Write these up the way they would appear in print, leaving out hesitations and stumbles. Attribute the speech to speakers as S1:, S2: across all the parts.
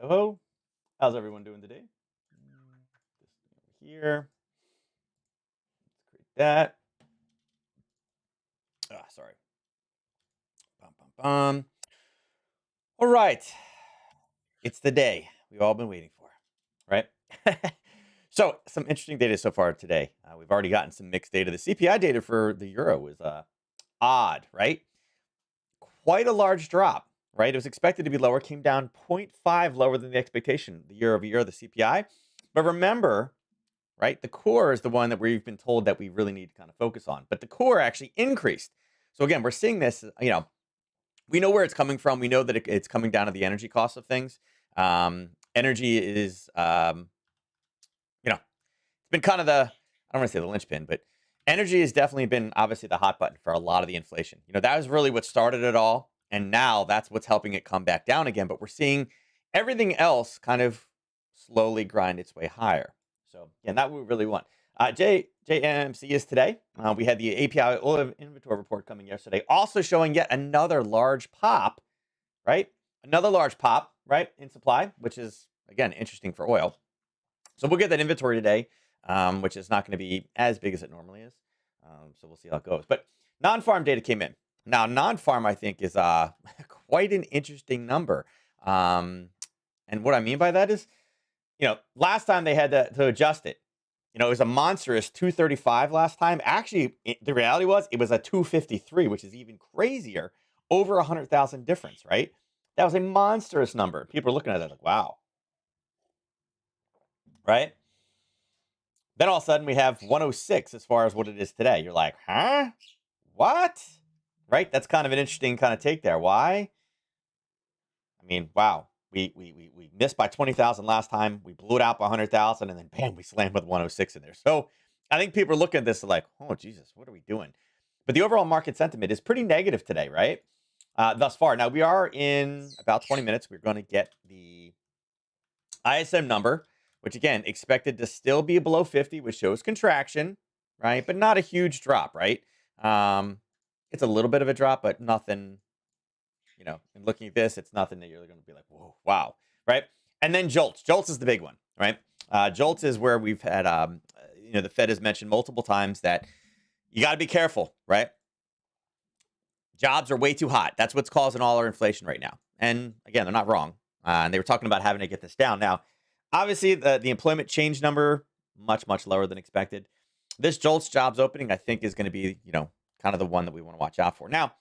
S1: Ho. How's everyone doing today? This thing over here. Let's create that. Sorry. Bum, bum, bum. All right. It's the day we've all been waiting for, right? So, some interesting data so far today. We've already gotten some mixed data. The CPI data for the euro is odd, right? Quite a large drop, right? It was expected to be lower, came down zero point 0.5 lower than the expectation, the year over year, the CPI. But remember, right? The core is the one that we've been told that we really need to kind of focus on. But the core actually increased. So again, we're seeing this, we know where it's coming from. We know that it's coming down to the energy costs of things. Energy is, it's been kind of I don't want to say the linchpin, but energy has definitely been obviously the hot button for a lot of the inflation. That was really what started it all. And now that's what's helping it come back down again. But we're seeing everything else kind of slowly grind its way higher. So, yeah, that we really want. JMC is today. We had the API oil inventory report coming yesterday, also showing yet another large pop, right? Another large pop, right, in supply, which is, again, interesting for oil. So we'll get that inventory today, which is not going to be as big as it normally is. So we'll see how it goes. But non-farm data came in. Now, non-farm, I think, is quite an interesting number. And what I mean by that is, last time they had to adjust it. It was a monstrous 235 last time. Actually, the reality was it was a 253, which is even crazier. Over 100,000 difference, right? That was a monstrous number. People are looking at that like, wow. Right? Then all of a sudden we have 106 as far as what it is today. You're like, huh? What? Right? That's kind of an interesting kind of take there. Why? I mean, wow. We missed by 20,000 last time. We blew it out by 100,000, and then bam, we slammed with 106 in there. So I think people are looking at this like, oh Jesus, what are we doing? But the overall market sentiment is pretty negative today, right? Thus far. Now we are in about 20 minutes. We're going to get the ISM number, which again expected to still be below 50, which shows contraction, right? But not a huge drop, right? It's a little bit of a drop, but nothing. And looking at this, it's nothing that you're going to be like, whoa, wow, right? And then jolts. Jolts is the big one, right? Jolts is where we've had, the Fed has mentioned multiple times that you got to be careful, right? Jobs are way too hot. That's what's causing all our inflation right now. And again, they're not wrong. And they were talking about having to get this down. Now, obviously, the employment change number, much, much lower than expected. This jolts jobs opening, I think, is going to be, kind of the one that we want to watch out for. Now,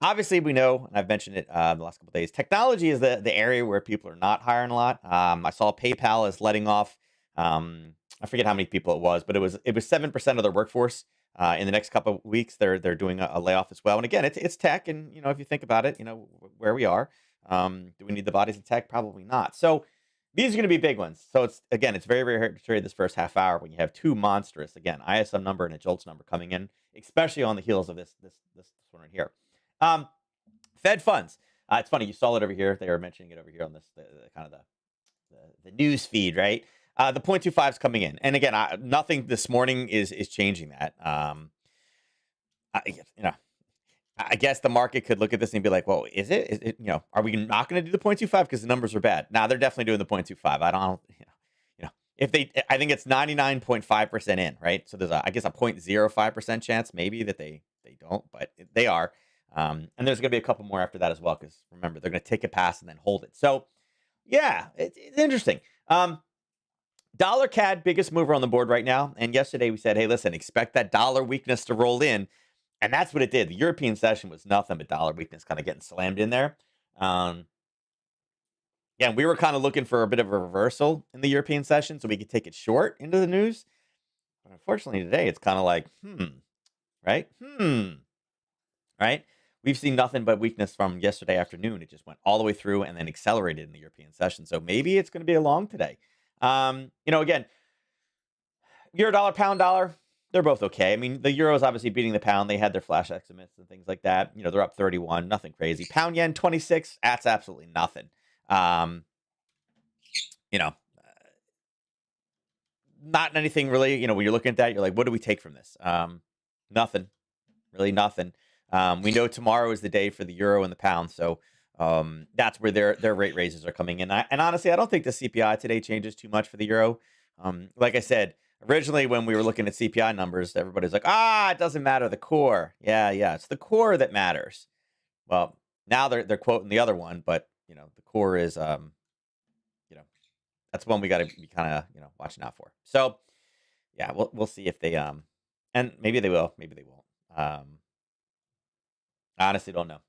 S1: obviously, we know, and I've mentioned it the last couple of days, technology is the area where people are not hiring a lot. I saw PayPal is letting off, I forget how many people it was, but it was 7% of their workforce. In the next couple of weeks, they're doing a layoff as well. And again, it's tech, and if you think about it, where we are, do we need the bodies in tech? Probably not. So these are going to be big ones. So it's very, very hard to trade this first half hour when you have two monstrous, again, ISM number and a JOLTS number coming in, especially on the heels of this one right here. Fed funds. It's funny, you saw it over here. They were mentioning it over here on this the kind of the news feed, right? The 0.25 is coming in, and again, nothing this morning is changing that. I guess the market could look at this and be like, well, is it, are we not going to do the 0.25 because the numbers are bad? Now they're definitely doing the 0.25. I don't, I think it's 99.5% in, right? So there's I guess a 0.05% chance maybe that they don't, but they are. And there's going to be a couple more after that as well, because remember, they're going to take a pass and then hold it. So yeah, it's interesting. Dollar CAD, biggest mover on the board right now. And yesterday we said, hey, listen, expect that dollar weakness to roll in. And that's what it did. The European session was nothing but dollar weakness kind of getting slammed in there. Yeah, we were kind of looking for a bit of a reversal in the European session so we could take it short into the news. But unfortunately today, it's kind of like, right? Right? We've seen nothing but weakness from yesterday afternoon. It just went all the way through and then accelerated in the European session. So maybe it's going to be a long today. Again, euro dollar, pound dollar, they're both okay. I mean, the euro is obviously beating the pound. They had their flash estimates and things like that. They're up 31, nothing crazy. Pound yen 26, that's absolutely nothing. Not anything really, when you're looking at that, you're like, what do we take from this? Nothing, really nothing. We know tomorrow is the day for the euro and the pound. So That's where their rate raises are coming in. And honestly, I don't think the CPI today changes too much for the euro. Like I said, originally when we were looking at CPI numbers, everybody's like, it doesn't matter the core. Yeah, it's the core that matters. Well, now they're quoting the other one, but the core is that's one we got to be kind of watching out for. So yeah, we'll see if they and maybe they will, maybe they won't. I honestly don't know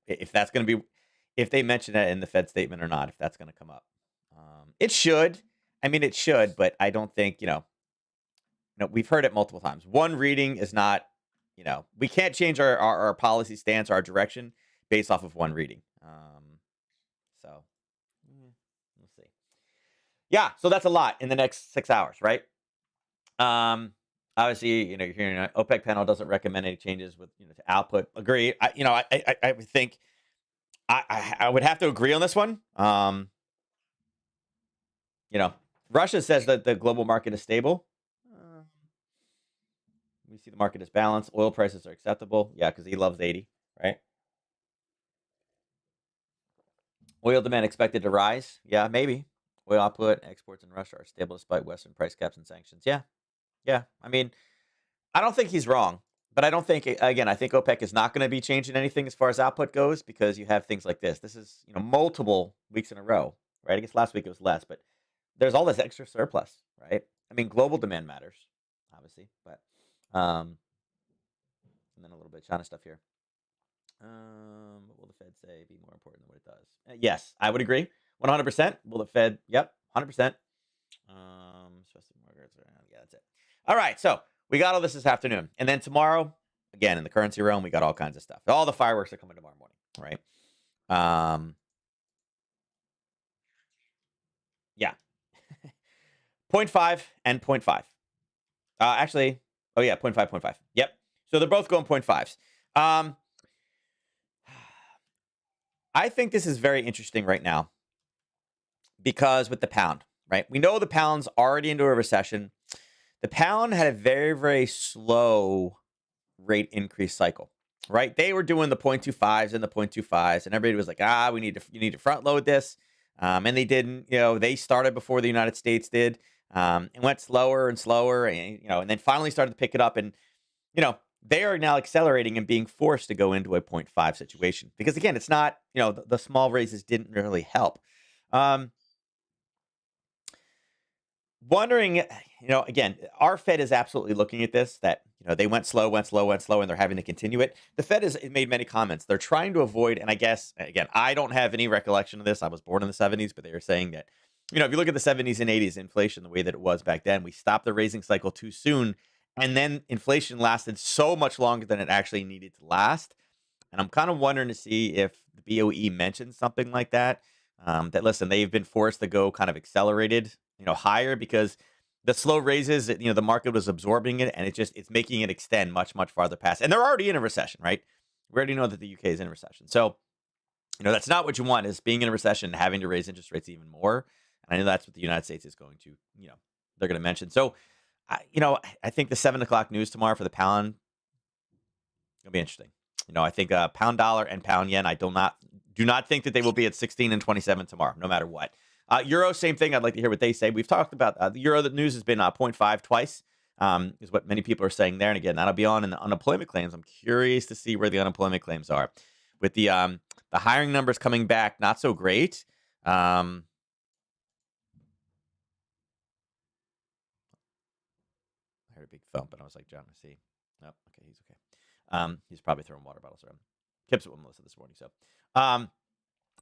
S1: if that's gonna be if they mention that in the Fed statement or not. If that's gonna come up, it should. I mean, it should, but I don't think we've heard it multiple times. One reading is not we can't change our policy stance, our direction based off of one reading. So we'll see. Yeah, so that's a lot in the next 6 hours, right? Obviously, you're hearing OPEC panel doesn't recommend any changes with to output. Agree. I would think I would have to agree on this one. Russia says that the global market is stable. We see the market is balanced. Oil prices are acceptable. Yeah, because he loves 80, right? Oil demand expected to rise. Yeah, maybe. Oil output, exports in Russia are stable despite Western price caps and sanctions. Yeah. I mean, I don't think he's wrong, but I don't think, again, I think OPEC is not going to be changing anything as far as output goes because you have things like this. This is, multiple weeks in a row, right? I guess last week it was less, but there's all this extra surplus, right? I mean, global demand matters, obviously, but, and then a little bit of China stuff here. What will the Fed say be more important than what it does? Yes, I would agree. 100%. Will the Fed? Yep, 100%. Especially mortgages. Yeah, that's it. All right, so we got all this afternoon, and then tomorrow, again in the currency realm, we got all kinds of stuff. All the fireworks are coming tomorrow morning, right? Yeah, 0.5 and 0.5. Actually, oh yeah, 0.5, 0.5. Yep. So they're both going 0.5s. I think this is very interesting right now because with the pound, right? We know the pound's already into a recession. The pound had a very, very slow rate increase cycle, right? They were doing the 0.25s and the 0.25s, and everybody was like, you need to front load this. And they didn't, they started before the United States did, and went slower and slower, and then finally started to pick it up. And, they are now accelerating and being forced to go into a 0.5 situation because, again, it's not, the small raises didn't really help. Wondering, again, our Fed is absolutely looking at this, that, they went slow, and they're having to continue it. The Fed has made many comments. They're trying to avoid, and I guess, again, I don't have any recollection of this. I was born in the 70s, but they were saying that, if you look at the 70s and 80s, inflation, the way that it was back then, we stopped the raising cycle too soon. And then inflation lasted so much longer than it actually needed to last. And I'm kind of wondering to see if the BOE mentions something like that. That listen, they've been forced to go kind of accelerated, higher because the slow raises, the market was absorbing it, and it's making it extend much, much farther past. And they're already in a recession, right? We already know that the UK is in a recession. So, that's not what you want, is being in a recession and having to raise interest rates even more. And I know that's what the United States is going to, they're going to mention. So, I think the 7 o'clock news tomorrow for the pound gonna be interesting. I think pound dollar and pound yen. I do not think that they will be at 16 and 27 tomorrow, no matter what. Euro, same thing. I'd like to hear what they say. We've talked about the euro. The news has been 0.5 twice, is what many people are saying there. And again, that'll be on in the unemployment claims. I'm curious to see where the unemployment claims are, with the hiring numbers coming back not so great. I heard a big thump, and I was like, John, I see. Oh, okay, he's okay. He's probably throwing water bottles around. Kips it with Melissa this morning. So,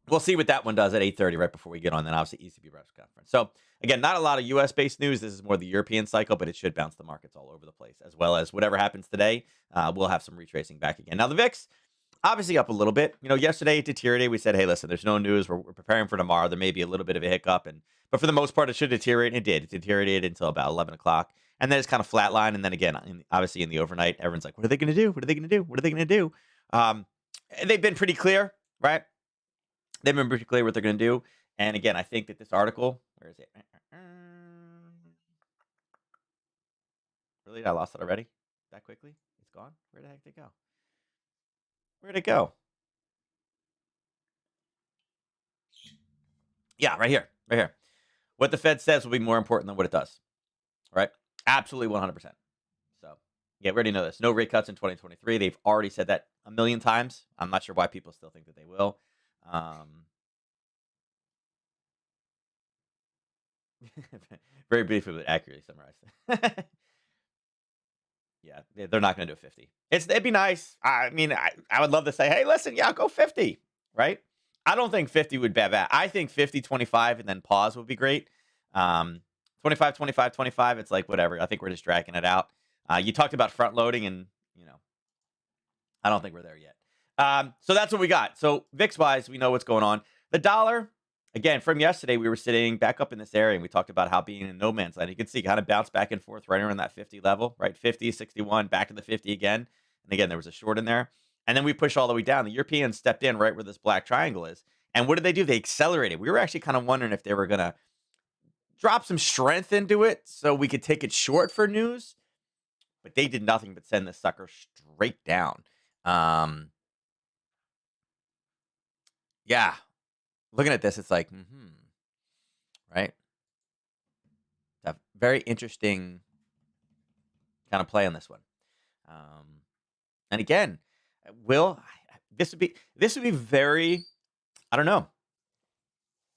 S1: we'll see what that one does at 8:30, right before we get on. Then obviously ECB press conference. So again, not a lot of U.S. based news. This is more the European cycle, but it should bounce the markets all over the place, as well as whatever happens today. We'll have some retracing back again. Now the VIX, obviously up a little bit. Yesterday it deteriorated. We said, hey, listen, there's no news. We're preparing for tomorrow. There may be a little bit of a hiccup, but for the most part, it should deteriorate. And it did. It deteriorated until about 11 o'clock. And then it's kind of flatlined. And then again, obviously in the overnight, everyone's like, what are they going to do? What are they going to do? What are they going to do? They've been pretty clear, right? They've been pretty clear what they're going to do. And again, I think that this article, where is it? Really? I lost it already? That quickly? It's gone? Where the heck did it go? Where'd it go? Yeah, right here, right here. What the Fed says will be more important than what it does, right? Absolutely 100%. So, yeah, we already know this. No rate cuts in 2023. They've already said that a million times. I'm not sure why people still think that they will. Um, very briefly, but accurately summarized. Yeah, they're not going to do a 50. It'd be nice. I mean, I would love to say, hey, listen, yeah, go 50, right? I don't think 50 would be bad. I think 50, 25, and then pause would be great. 25, 25, 25. It's like whatever. I think we're just dragging it out. You talked about front loading, and I don't think we're there yet. So that's what we got. So VIX wise, we know what's going on. The dollar, again, from yesterday, we were sitting back up in this area and we talked about how being in no man's land. You can see kind of bounce back and forth right around that 50 level, right? 50, 61, back to the 50 again. And again, there was a short in there. And then we push all the way down. The Europeans stepped in right where this black triangle is. And what did they do? They accelerated. We were actually kind of wondering if they were going to drop some strength into it so we could take it short for news. But they did nothing but send the sucker straight down. Yeah, looking at this, it's like, right? A very interesting kind of play on this one. And again, this would be very, I don't know.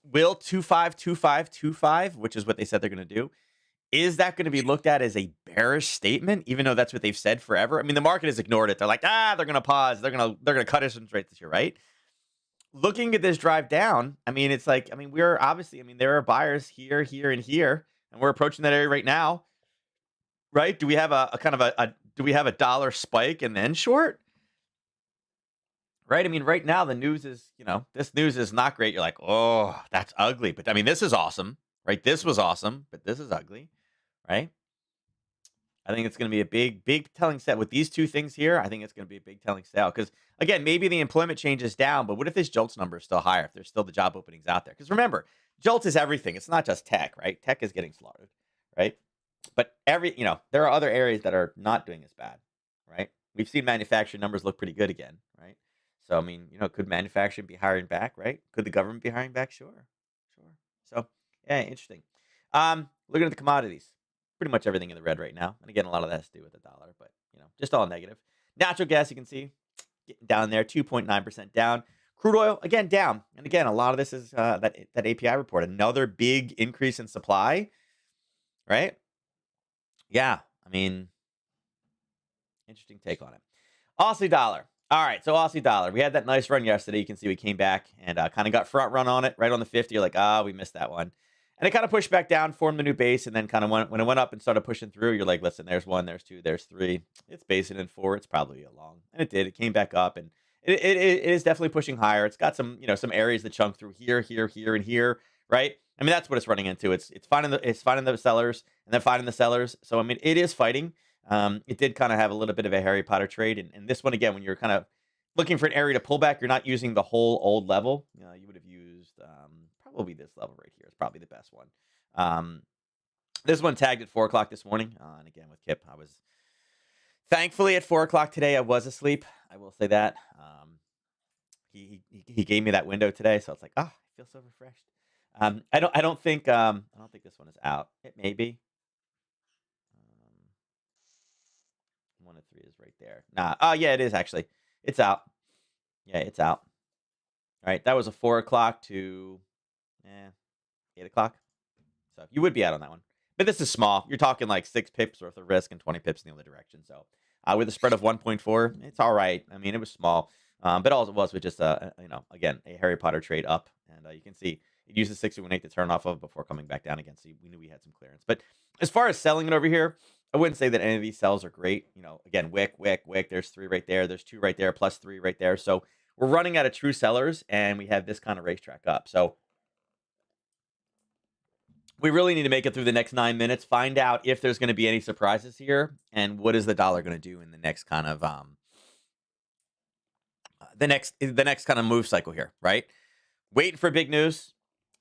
S1: Will 252525, which is what they said they're going to do, is that going to be looked at as a bearish statement, even though that's what they've said forever? I mean, the market has ignored it. They're like, they're going to pause. They're going to cut interest rates this year, right? Looking at this drive down, I mean, it's like, we're obviously, there are buyers here, here, and here, and we're approaching that area right now, right? Do we have a kind of do we have a dollar spike and then short? Right? Right now the news is, this news is not great. You're like, oh, that's ugly. But this is awesome, right? This was awesome, but this is ugly, right? I think it's going to be a big telling set with these two things here. I think it's going to be a big telling sale because, again, maybe the employment changes down, but what if this JOLTS number is still higher? If there's still the job openings out there? Because remember, JOLTS is everything. It's not just tech, right? Tech is getting slaughtered, right? But there are other areas that are not doing as bad, right? We've seen manufacturing numbers look pretty good again, right? So, could manufacturing be hiring back, right? Could the government be hiring back? Sure. So, yeah, interesting. Looking at the commodities. Pretty much everything in the red right now. And again, a lot of that has to do with the dollar, but just all negative. Natural gas, you can see, getting down there, 2.9% down. Crude oil, again, down. And again, a lot of this is that API report. Another big increase in supply, right? Yeah, interesting take on it. Aussie dollar. All right, so Aussie dollar. We had that nice run yesterday. You can see we came back and kind of got front run on it, right on the 50. You're like, we missed that one. And it kind of pushed back down, formed the new base, and then kind of when it went up and started pushing through, you're like, listen, there's 1, there's 2, there's 3. It's basing in 4. It's probably a long. And it did. It came back up, and it is definitely pushing higher. It's got some, some areas that chunk through here, here, here, and here, right? That's what it's running into. It's finding the sellers and then finding the sellers. So, it is fighting. It did kind of have a little bit of a Harry Potter trade. And this one, again, when you're kind of looking for an area to pull back, you're not using the whole old level. You would have used probably this level right here. It's probably the best one. This one tagged at 4 o'clock this morning. And again, with Kip, I was thankfully at 4 o'clock today. I was asleep. I will say that. He gave me that window today, so it's like, I feel so refreshed. I don't think this one is out. It may be. 1 of 3 is right there. Nah. Oh yeah, it is actually. It's out. Yeah, it's out. All right, that was a 4 o'clock to 8 o'clock. So you would be out on that one. But this is small. You're talking like 6 pips worth of risk and 20 pips in the other direction. So with a spread of 1.4, it's all right. It was small. But all it was just, again, a Harry Potter trade up. And you can see it used the 618 to turn off of before coming back down again. So we knew we had some clearance. But as far as selling it over here, I wouldn't say that any of these sells are great. Again, wick. There's 3 right there. There's 2 right there, plus 3 right there. So we're running out of true sellers, and we have this kind of racetrack up. So we really need to make it through the next 9 minutes, find out if there's going to be any surprises here, and what is the dollar going to do in the next kind of the next kind of move cycle here, right? Waiting for big news.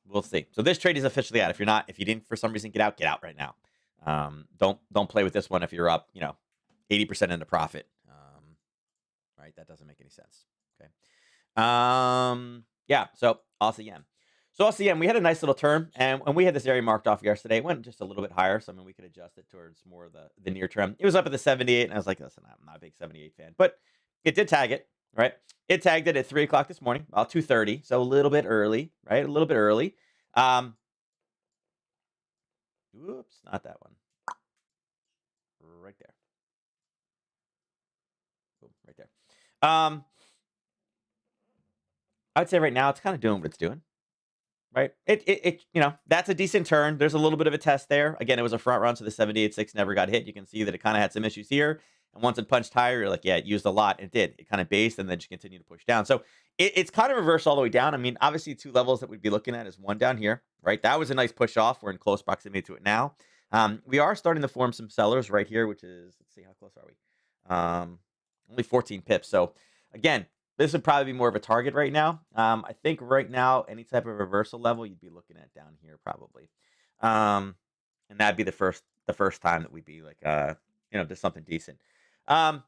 S1: We'll see. So this trade is officially out. If you didn't for some reason get out right now. Don't play with this one if you're up, 80% into profit. Right? That doesn't make any sense. Okay. Yeah. So Aussie yen. So LCM, we had a nice little turn, and we had this area marked off yesterday. It went just a little bit higher, so I mean we could adjust it towards more of the near term. It was up at the 78, and I was like, listen, I'm not a big 78 fan, but it did tag it, right? It tagged it at 3 o'clock this morning, about 2:30, so a little bit early, right? A little bit early. Oops, not that one. Right there. Boom, right there. I'd say right now it's kind of doing what it's doing. Right. That's a decent turn. There's a little bit of a test there. Again, it was a front run, so the 78.6 never got hit. You can see that it kind of had some issues here. And once it punched higher, you're like, yeah, it used a lot. It did. It kind of based and then just continued to push down. So it's kind of reversed all the way down. I mean, obviously, two levels that we'd be looking at is one down here, right? That was a nice push off. We're in close proximity to it now. We are starting to form some sellers right here, which is, let's see, how close are we? Only 14 pips. So again, this would probably be more of a target right now. I think right now, any type of reversal level you'd be looking at down here probably. And that'd be the first time that we'd be like, there's something decent. The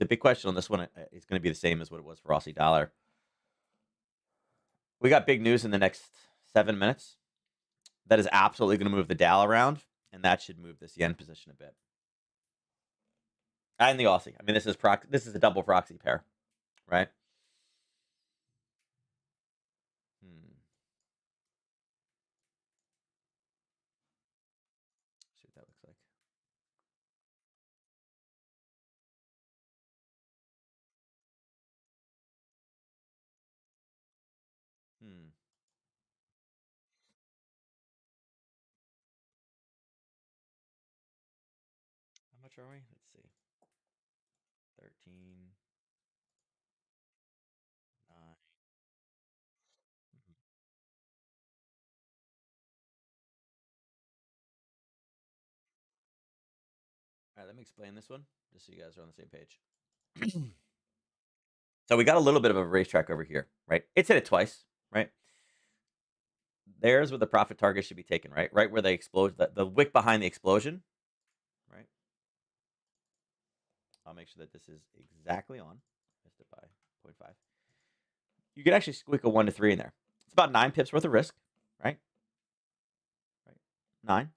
S1: big question on this one is going to be the same as what it was for Aussie dollar. We got big news in the next 7 minutes. That is absolutely going to move the Dow around, and that should move this yen position a bit. And the Aussie. I mean, this is a double proxy pair, right? See what that looks like. How much are we? Let's see. 13. 9. Mhm. All right, let me explain this one, just so you guys are on the same page. So we got a little bit of a racetrack over here, right? It's hit it twice, right? There's where the profit target should be taken, right? Right where they explode, the wick behind the explosion, right? I'll make sure that this is exactly on. Missed it by 0.5. You can actually squeak a 1 to 3 in there. It's about 9 pips worth of risk, right? Right. 9.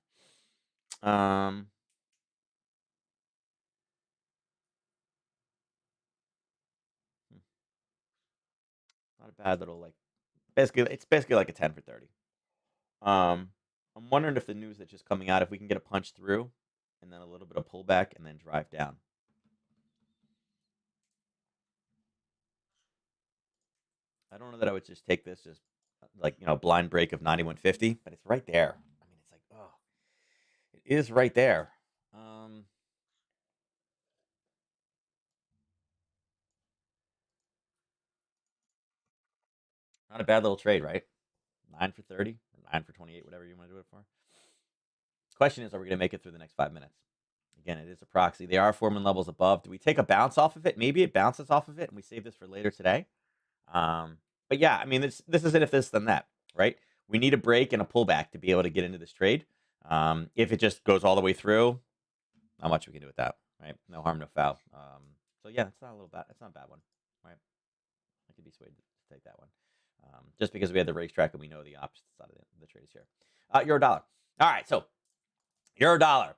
S1: Not a bad little it's basically like a 10 for 30. I'm wondering if the news that's just coming out, if we can get a punch through and then a little bit of pullback and then drive down. I don't know that I would just take this just blind break of 91.50, but it's right there. I mean, it's like, oh, it is right there. Not a bad little trade, right? 9 for 30 or 9 for 28, whatever you want to do it for. Question is, are we going to make it through the next 5 minutes? Again, it is a proxy. They are forming levels above. Do we take a bounce off of it? Maybe it bounces off of it and we save this for later today. But yeah, I mean, this isn't if this then that, right? We need a break and a pullback to be able to get into this trade. If it just goes all the way through, not much we can do with that, right? No harm, no foul. So yeah, it's not a little bad. It's not a bad one, right? I could be swayed to take that one, just because we had the racetrack and we know the opposite side of the trade is here. Euro dollar. All right, so euro dollar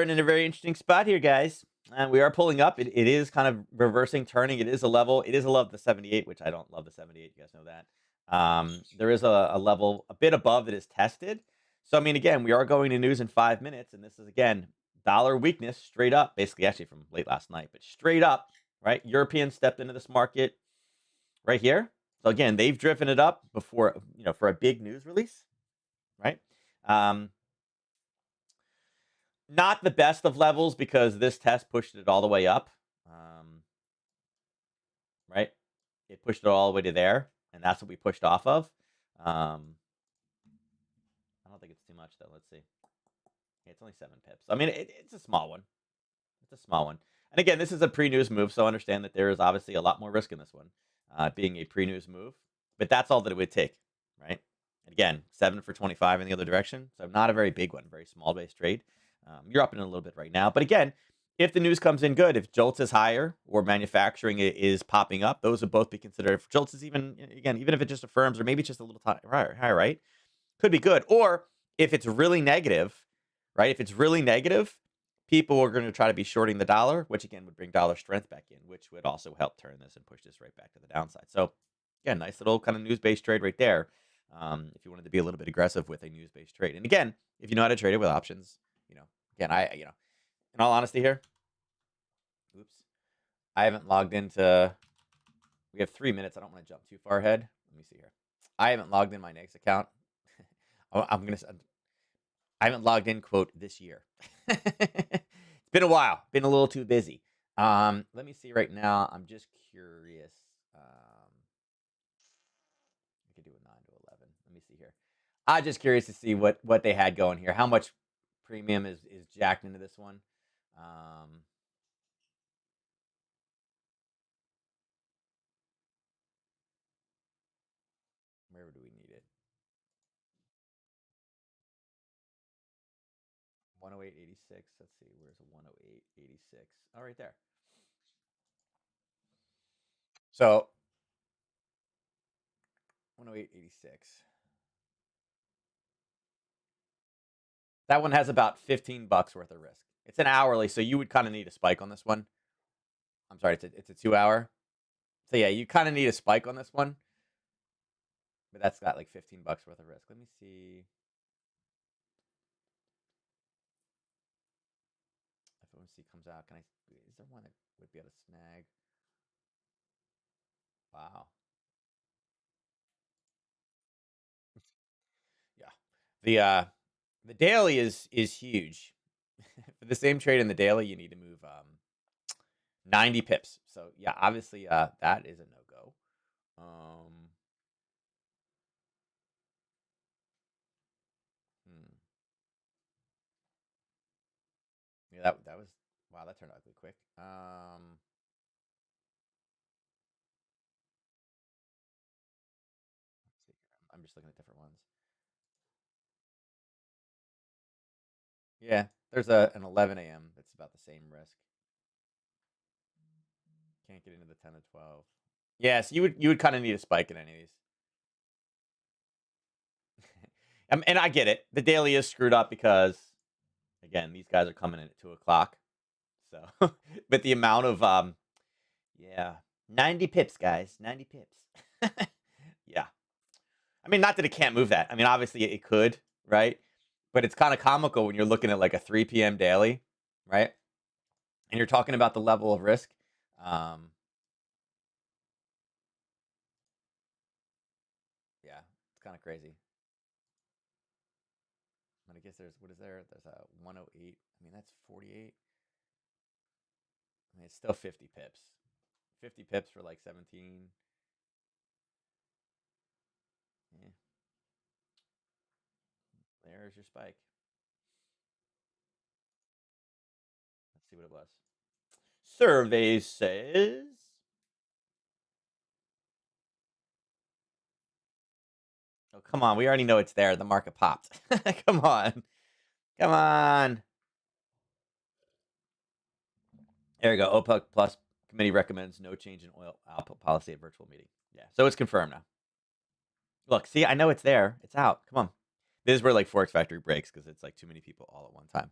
S1: in a very interesting spot here, guys. And we are pulling up. It is kind of reversing, turning. It is a level. It is a level of the 78, which I don't love the 78. You guys know that. There is a level a bit above that is tested. So, I mean, again, we are going to news in 5 minutes. And this is, again, dollar weakness straight up, basically actually from late last night, but straight up, right? Europeans stepped into this market right here. So, again, they've driven it up before, for a big news release, right? Not the best of levels because this test pushed it all the way up, right? It pushed it all the way to there, and that's what we pushed off of. I don't think it's too much, though. Let's see. Yeah, it's only 7 pips. I mean, it's a small one. It's a small one. And again, this is a pre-news move, so understand that there is obviously a lot more risk in this one, being a pre-news move. But that's all that it would take, right? And again, 7 for 25 in the other direction. So not a very big one, very small base trade. You're up in a little bit right now. But again, if the news comes in good, if JOLTS is higher or manufacturing is popping up, those would both be considered. If JOLTS is even, again, even if it just affirms or maybe it's just a little higher, right? Could be good. Or if it's really negative, right? If it's really negative, people are going to try to be shorting the dollar, which again would bring dollar strength back in, which would also help turn this and push this right back to the downside. So, yeah, nice little kind of news-based trade right there. If you wanted to be a little bit aggressive with a news-based trade, and again, if you know how to trade it with options, again, in all honesty here, oops, I haven't logged into. We have 3 minutes. I don't want to jump too far ahead. Let me see here. I haven't logged in my next account. I haven't logged in, quote, this year. It's been a while. Been a little too busy. Let me see right now. I'm just curious. I could do a 9 to 11. Let me see here. I'm just curious to see what they had going here. How much premium is jacked into this one? Where do we need it? 108.86. Let's see. Where's a 108.86? Oh, right there. So 108.86. That one has about $15 worth of risk. It's an hourly, so you would kind of need a spike on this one. I'm sorry, it's a 2-hour. So yeah, you kind of need a spike on this one. But that's got like $15 worth of risk. Let me see. FOMC comes out. Is there one that would be able to snag? Wow. Yeah. The daily is huge. For the same trade in the daily, you need to move 90 pips. So yeah, obviously that is a no-go. Yeah, that was wow, that turned ugly quick. Let's see here. I'm just looking at different ones. Yeah, there's an 11 a.m. that's about the same risk. Can't get into the 10 to 12. Yeah, so you would kind of need a spike in any of these. And I get it. The daily is screwed up because, again, these guys are coming in at 2 o'clock. So, but the amount of 90 pips, guys, 90 pips. Yeah, I mean, not that it can't move that. I mean, obviously it could, right? But it's kind of comical when you're looking at like a 3 p.m. daily, right? And you're talking about the level of risk. Yeah, it's kind of crazy. But I guess there's There's a 108. I mean, that's 48. I mean, it's still 50 pips. 50 pips for like 17. Yeah. There's your spike. Let's see what it was. Survey says. Oh, come on. We already know it's there. The market popped. Come on. Come on. There we go. OPEC Plus committee recommends no change in oil output policy at virtual meeting. Yeah. So it's confirmed now. Look, see, I know it's there. It's out. Come on. This is where like Forex Factory breaks because it's like too many people all at one time.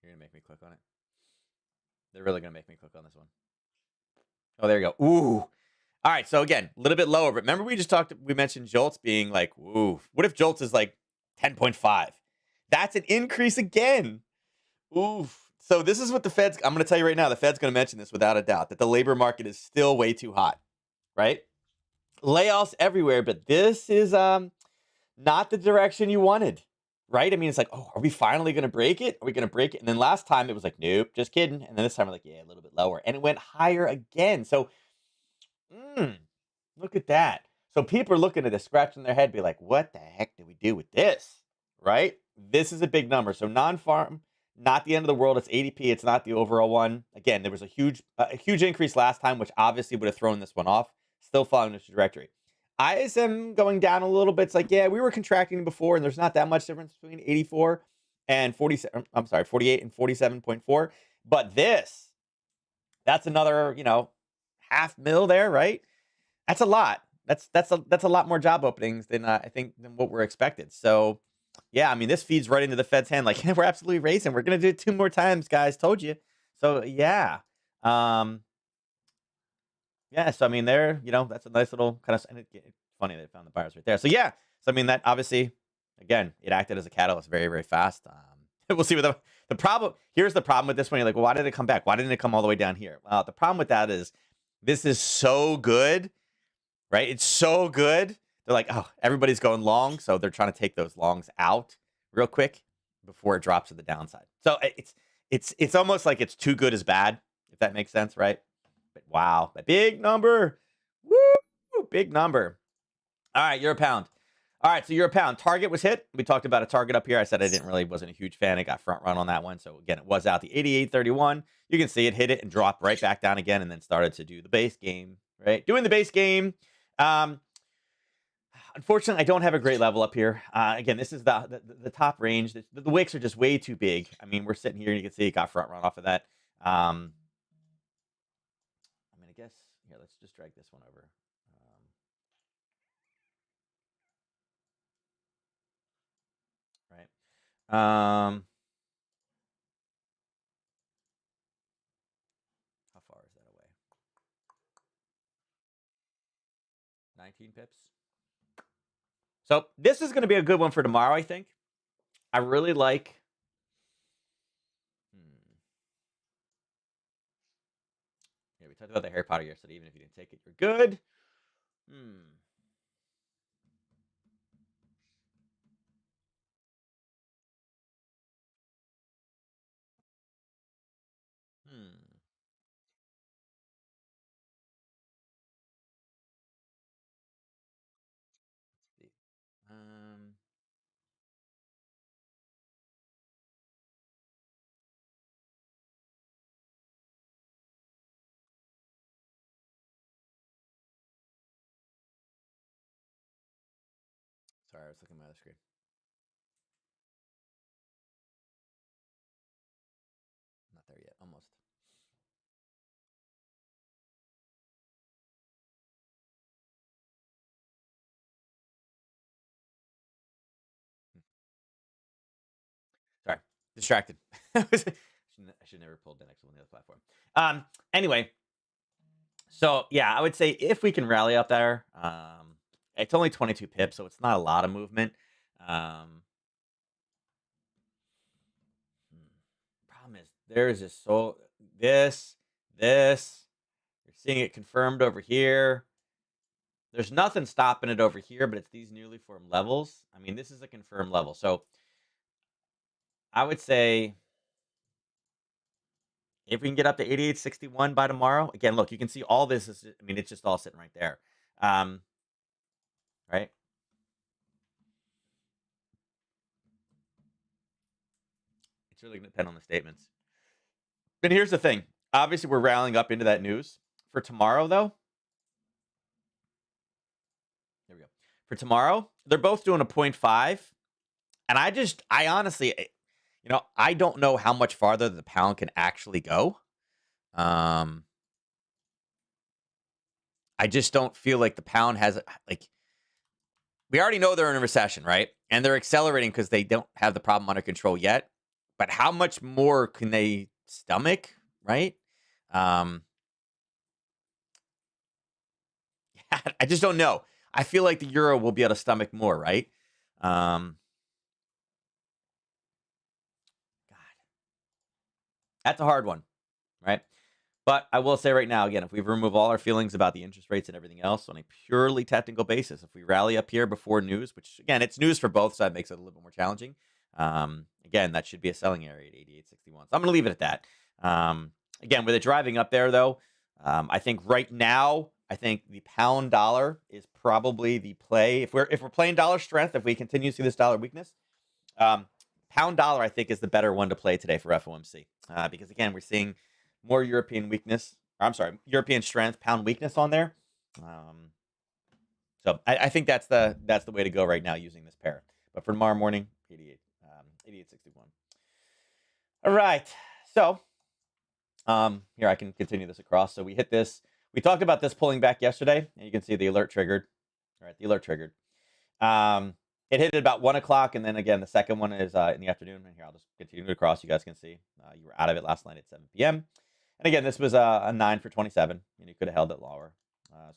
S1: You're going to make me click on it. They're really going to make me click on this one. Oh, there you go. Ooh. All right. So again, a little bit lower. But remember we mentioned JOLTS being like, ooh. What if JOLTS is like 10.5? That's an increase again. Oof. So this is what the Fed's, I'm going to tell you right now, the Fed's going to mention this without a doubt, that the labor market is still way too hot, right? Layoffs everywhere, but this is not the direction you wanted, right? I mean, it's like, oh, are we finally going to break it? Are we going to break it? And then last time it was like, nope, just kidding. And then this time we're like, yeah, a little bit lower. And it went higher again. So, look at that. So people are looking at this, scratching their head, be like, what the heck did we do with this, right? This is a big number. So non-farm, not the end of the world. It's ADP. It's not the overall one. Again, there was a huge increase last time, which obviously would have thrown this one off. still following this trajectory. ISM going down a little bit. It's like, yeah, we were contracting before, and there's not that much difference between 84 and 47. I'm sorry, 48 and 47.4. But that's another, half mil there, right? That's a lot. That's a lot more job openings than I think than what we're expected. So, yeah, I mean, this feeds right into the Fed's hand. Like, we're absolutely racing. We're gonna do it 2 more times, guys. Told you. So, yeah. Yeah, so I mean, that's a nice little kind of, and it's funny they found the buyers right there. So yeah, so I mean, that obviously, again, it acted as a catalyst very, very fast. We'll see what the problem. Here's the problem with this one. You're like, well, why did it come back? Why didn't it come all the way down here? Well, the problem with that is this is so good, right? It's so good. They're like, oh, everybody's going long, so they're trying to take those longs out real quick before it drops to the downside. So it's almost like it's too good as bad, if that makes sense, right? But wow, that big number. Woo! Big number. All right, Euro pound. All right, so Euro pound. Target was hit. We talked about a target up here. I said wasn't a huge fan. I got front run on that one. So again, it was out the 88.31. You can see it hit it and dropped right back down again and then started to do the base game, right? Doing the base game. Unfortunately, I don't have a great level up here. Again, this is the top range. The wicks are just way too big. I mean, we're sitting here and you can see it got front run off of that. I guess, here, let's just drag this one over. Right. How far is that away? 19 pips. So this is going to be a good one for tomorrow, I think. I really like... Yeah, we talked about the Harry Potter yesterday. Even if you didn't take it, you're good. Sorry, I was looking at my other screen. Not there yet. Almost. Sorry, distracted. I should never pulled the next one on the other platform. Anyway, so yeah, I would say if we can rally up there, it's only 22 pips, so it's not a lot of movement. Problem is, there is just this. You're seeing it confirmed over here. There's nothing stopping it over here, but it's these newly formed levels. I mean, this is a confirmed level, so I would say if we can get up to 88.61 by tomorrow, again, look, you can see all this is, I mean, it's just all sitting right there. Right? It's really going to depend on the statements. But here's the thing. Obviously, we're rallying up into that news. For tomorrow, though, there we go. For tomorrow, they're both doing a 0.5. And I honestly, I don't know how much farther the pound can actually go. I just don't feel like the pound has, like, we already know they're in a recession, right? And they're accelerating because they don't have the problem under control yet. But how much more can they stomach, right? Yeah, I just don't know. I feel like the euro will be able to stomach more, right? God, that's a hard one, right? But I will say right now, again, if we remove all our feelings about the interest rates and everything else on a purely technical basis, if we rally up here before news, which again, it's news for both sides, makes it a little bit more challenging. Again, that should be a selling area at 88.61. So I'm going to leave it at that. Again, with it driving up there, though, I think right now, I think the pound dollar is probably the play. If we're playing dollar strength, if we continue to see this dollar weakness, pound dollar, I think, is the better one to play today for FOMC. Because again, we're seeing more European weakness. Or, I'm sorry, European strength, pound weakness on there. So I think that's the way to go right now using this pair. But for tomorrow morning, 88, 88.61. All right. So here I can continue this across. So we hit this. We talked about this pulling back yesterday, and you can see the alert triggered. All right, the alert triggered. It hit at about 1 o'clock, and then again, the second one is in the afternoon. And here, I'll just continue it across. You guys can see you were out of it last night at 7 p.m. And again, this was a 9 for 27, and you could have held it lower.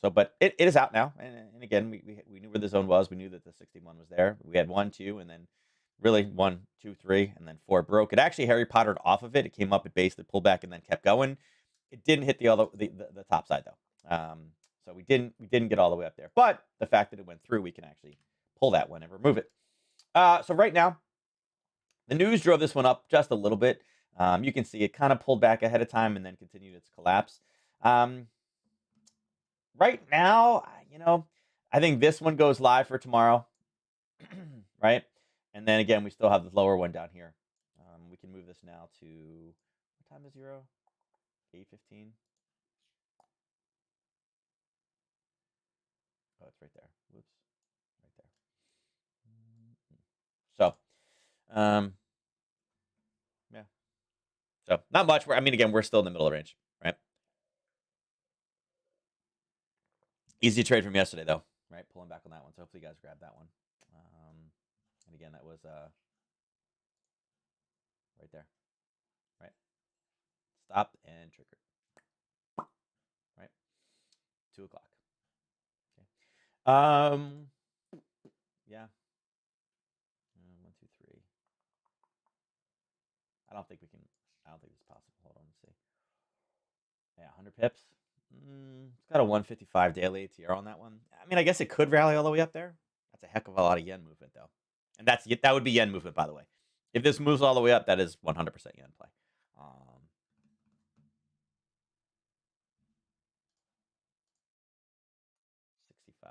S1: But it is out now, and again, we knew where the zone was. We knew that the 61 was there. We had 1, 2, and then really 1, 2, 3, and then 4 broke. It actually Harry Pottered off of it. It came up, it basically pulled back, and then kept going. It didn't hit the top side though. So we didn't get all the way up there. But the fact that it went through, we can actually pull that one and remove it. So right now, the news drove this one up just a little bit. You can see it kind of pulled back ahead of time and then continued its collapse. Right now, I think this one goes live for tomorrow, right? And then again, we still have the lower one down here. We can move this now to, what time is 0? 8:15. Oh, it's right there. Whoops, right there. So, yeah. So not much. Again, we're still in the middle of the range, right? Easy trade from yesterday, though, right? Pulling back on that one. So hopefully you guys grab that one. And again, that was right there, right? Stopped and triggered, right? 2 o'clock. Okay. Yeah. 1, 2, 3. I don't think it's possible. Hold on, let's see. Yeah, 100 pips. It's got a 155 daily ATR on that one. I guess it could rally all the way up there. That's a heck of a lot of yen movement, though. And that would be yen movement, by the way. If this moves all the way up, that is 100% yen play. 65.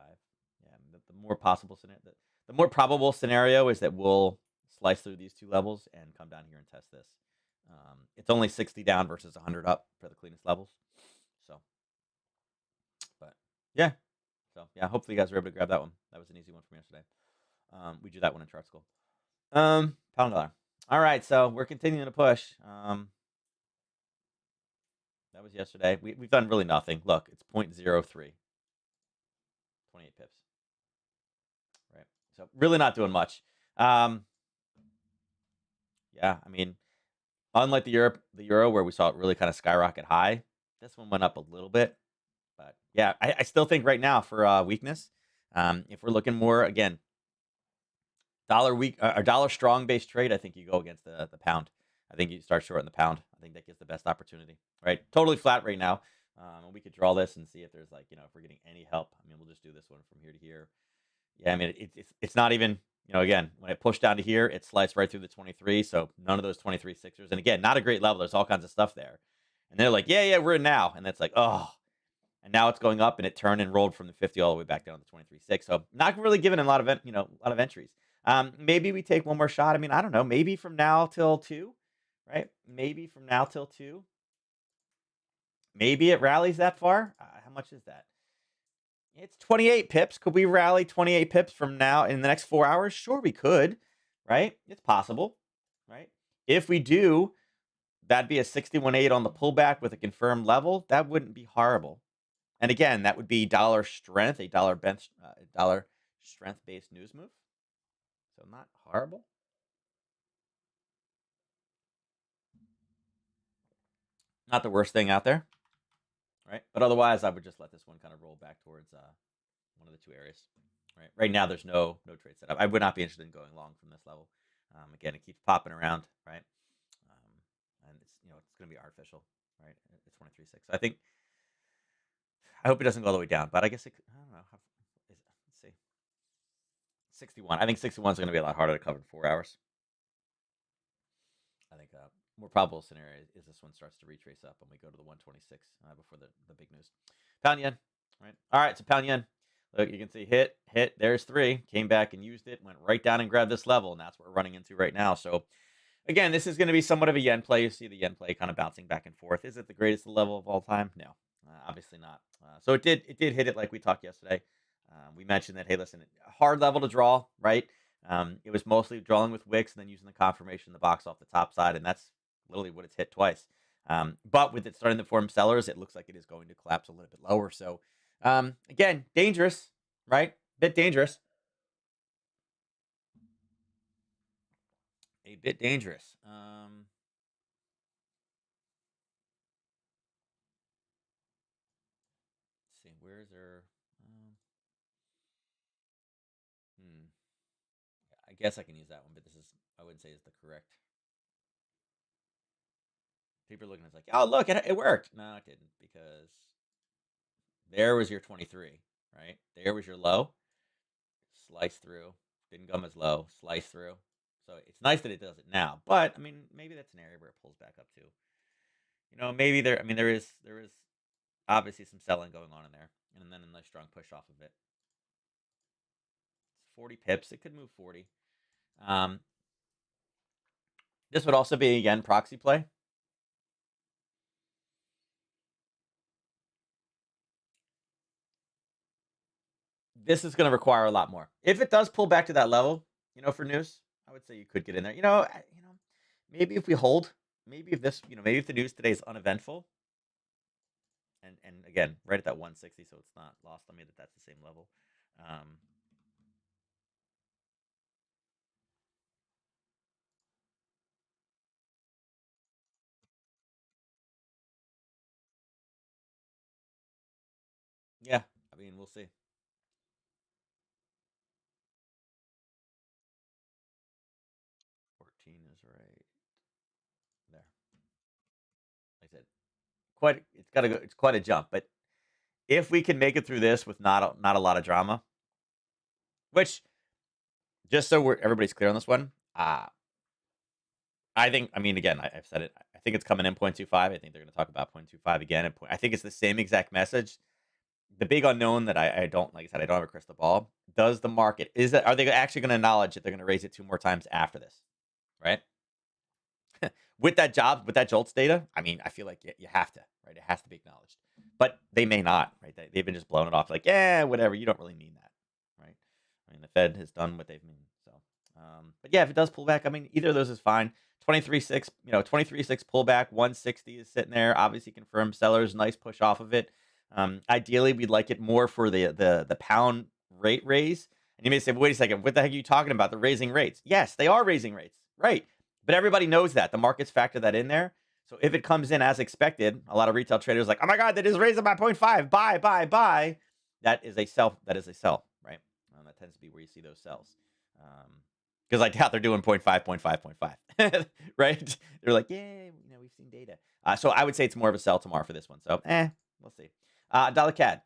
S1: Yeah, the more possible scenario, the more probable scenario is that we'll slice through these two levels and come down here and test this. It's only 60 down versus 100 up for the cleanest levels. So, but yeah. So yeah, hopefully you guys were able to grab that one. That was an easy one from yesterday. We do that one in chart school. Pound dollar. All right, so we're continuing to push. That was yesterday. We've done really nothing. Look, it's 0.03. 28 pips. Right. So really not doing much. Yeah, unlike the euro where we saw it really kind of skyrocket high, this one went up a little bit. But yeah, I still think right now for weakness, if we're looking more, again, dollar weak or dollar strong based trade, I think you go against the pound. I think you start shorting the pound. I think that gives the best opportunity, right? Totally flat right now. We could draw this and see if there's if we're getting any help. We'll just do this one from here to here. Yeah, it's not even, again, when it pushed down to here, it sliced right through the 23. So none of those 23 Sixers. And again, not a great level. There's all kinds of stuff there. And they're like, yeah, we're in now. And that's like, oh. And now it's going up and it turned and rolled from the 50 all the way back down to 23.6. So not really giving a lot of, a lot of entries. Maybe we take one more shot. I don't know. Maybe from now till 2, right? Maybe from now till 2. Maybe it rallies that far. How much is that? It's 28 pips. Could we rally 28 pips from now in the next 4 hours? Sure, we could, right? It's possible, right? If we do, that'd be a 61.8 on the pullback with a confirmed level. That wouldn't be horrible. And again, that would be dollar strength, a dollar strength-based news move. So not horrible. Not the worst thing out there, right? But otherwise, I would just let this one kind of roll back towards one of the two areas, right? Right now, there's no trade setup. I would not be interested in going long from this level. Again, it keeps popping around, right? And it's it's going to be artificial, right? It's 23.6. So I hope it doesn't go all the way down, but I guess I don't know. Let's see. 61. I think 61 is going to be a lot harder to cover in 4 hours. I think more probable scenario is this one starts to retrace up and we go to the 126 before the big news. Pound yen, right? All right, so pound yen. Look, you can see hit. There's 3. Came back and used it. Went right down and grabbed this level, and that's what we're running into right now. So again, this is going to be somewhat of a yen play. You see the yen play kind of bouncing back and forth. Is it the greatest level of all time? No, obviously not. So it did hit it like we talked yesterday. We mentioned that, hey, listen, hard level to draw, right? It was mostly drawing with wicks and then using the confirmation in the box off the top side, and that's literally what it's hit twice. But with it starting to form sellers, it looks like it is going to collapse a little bit lower. So again, dangerous, right? Bit dangerous. A bit dangerous. Let's see, where's our? Hmm. I guess I can use that one, but this is I wouldn't say is the correct. People are looking at it like, oh look, it worked. No, it didn't because there was your 23, right? There was your low. Slice through. Didn't come as low. Slice through. So it's nice that it does it now, but I mean, maybe that's an area where it pulls back up to. Maybe there. I mean, there is obviously some selling going on in there, and then a nice strong push off of it. It's 40 pips. It could move 40. Um, this would also be again proxy play. This is going to require a lot more. If it does pull back to that level, for news, I would say you could get in there. Maybe if we hold, maybe if this, maybe if the news today is uneventful, and again, right at that 160, so it's not lost on me that that's the same level. Yeah, I mean, we'll see. 14 is right there. Like I said, it's quite a jump, but if we can make it through this with not a lot of drama, which just so everybody's clear on this one, I think, I mean, again, I've said it. I think it's coming in 0.25. I think they're going to talk about 0.25 again. I think it's the same exact message. The big unknown that I don't, like I said, I don't have a crystal ball. Does the market, are they actually going to acknowledge that they're going to raise it 2 more times after this? Right? With that JOLTS data, I mean, I feel like you have to, right? It has to be acknowledged. But they may not, right? They've been just blowing it off like, yeah, whatever. You don't really mean that, right? I mean, the Fed has done what they've mean. So, but yeah, if it does pull back, I mean, either of those is fine. 23.6, 23.6 pullback, 160 is sitting there. Obviously, confirmed sellers, nice push off of it. Ideally, we'd like it more for the pound rate raise. And you may say, wait a second, what the heck are you talking about? They're raising rates. Yes, they are raising rates, right? But everybody knows that. The markets factor that in there. So if it comes in as expected, a lot of retail traders are like, oh my God, they just raised it by 0.5. Buy, buy, buy. That is a sell. That is a sell, right? That tends to be where you see those sells. Because I doubt they're doing 0.5, 0.5, 0.5, right? They're like, yeah, we've seen data. So I would say it's more of a sell tomorrow for this one. So, we'll see. Dollar CAD.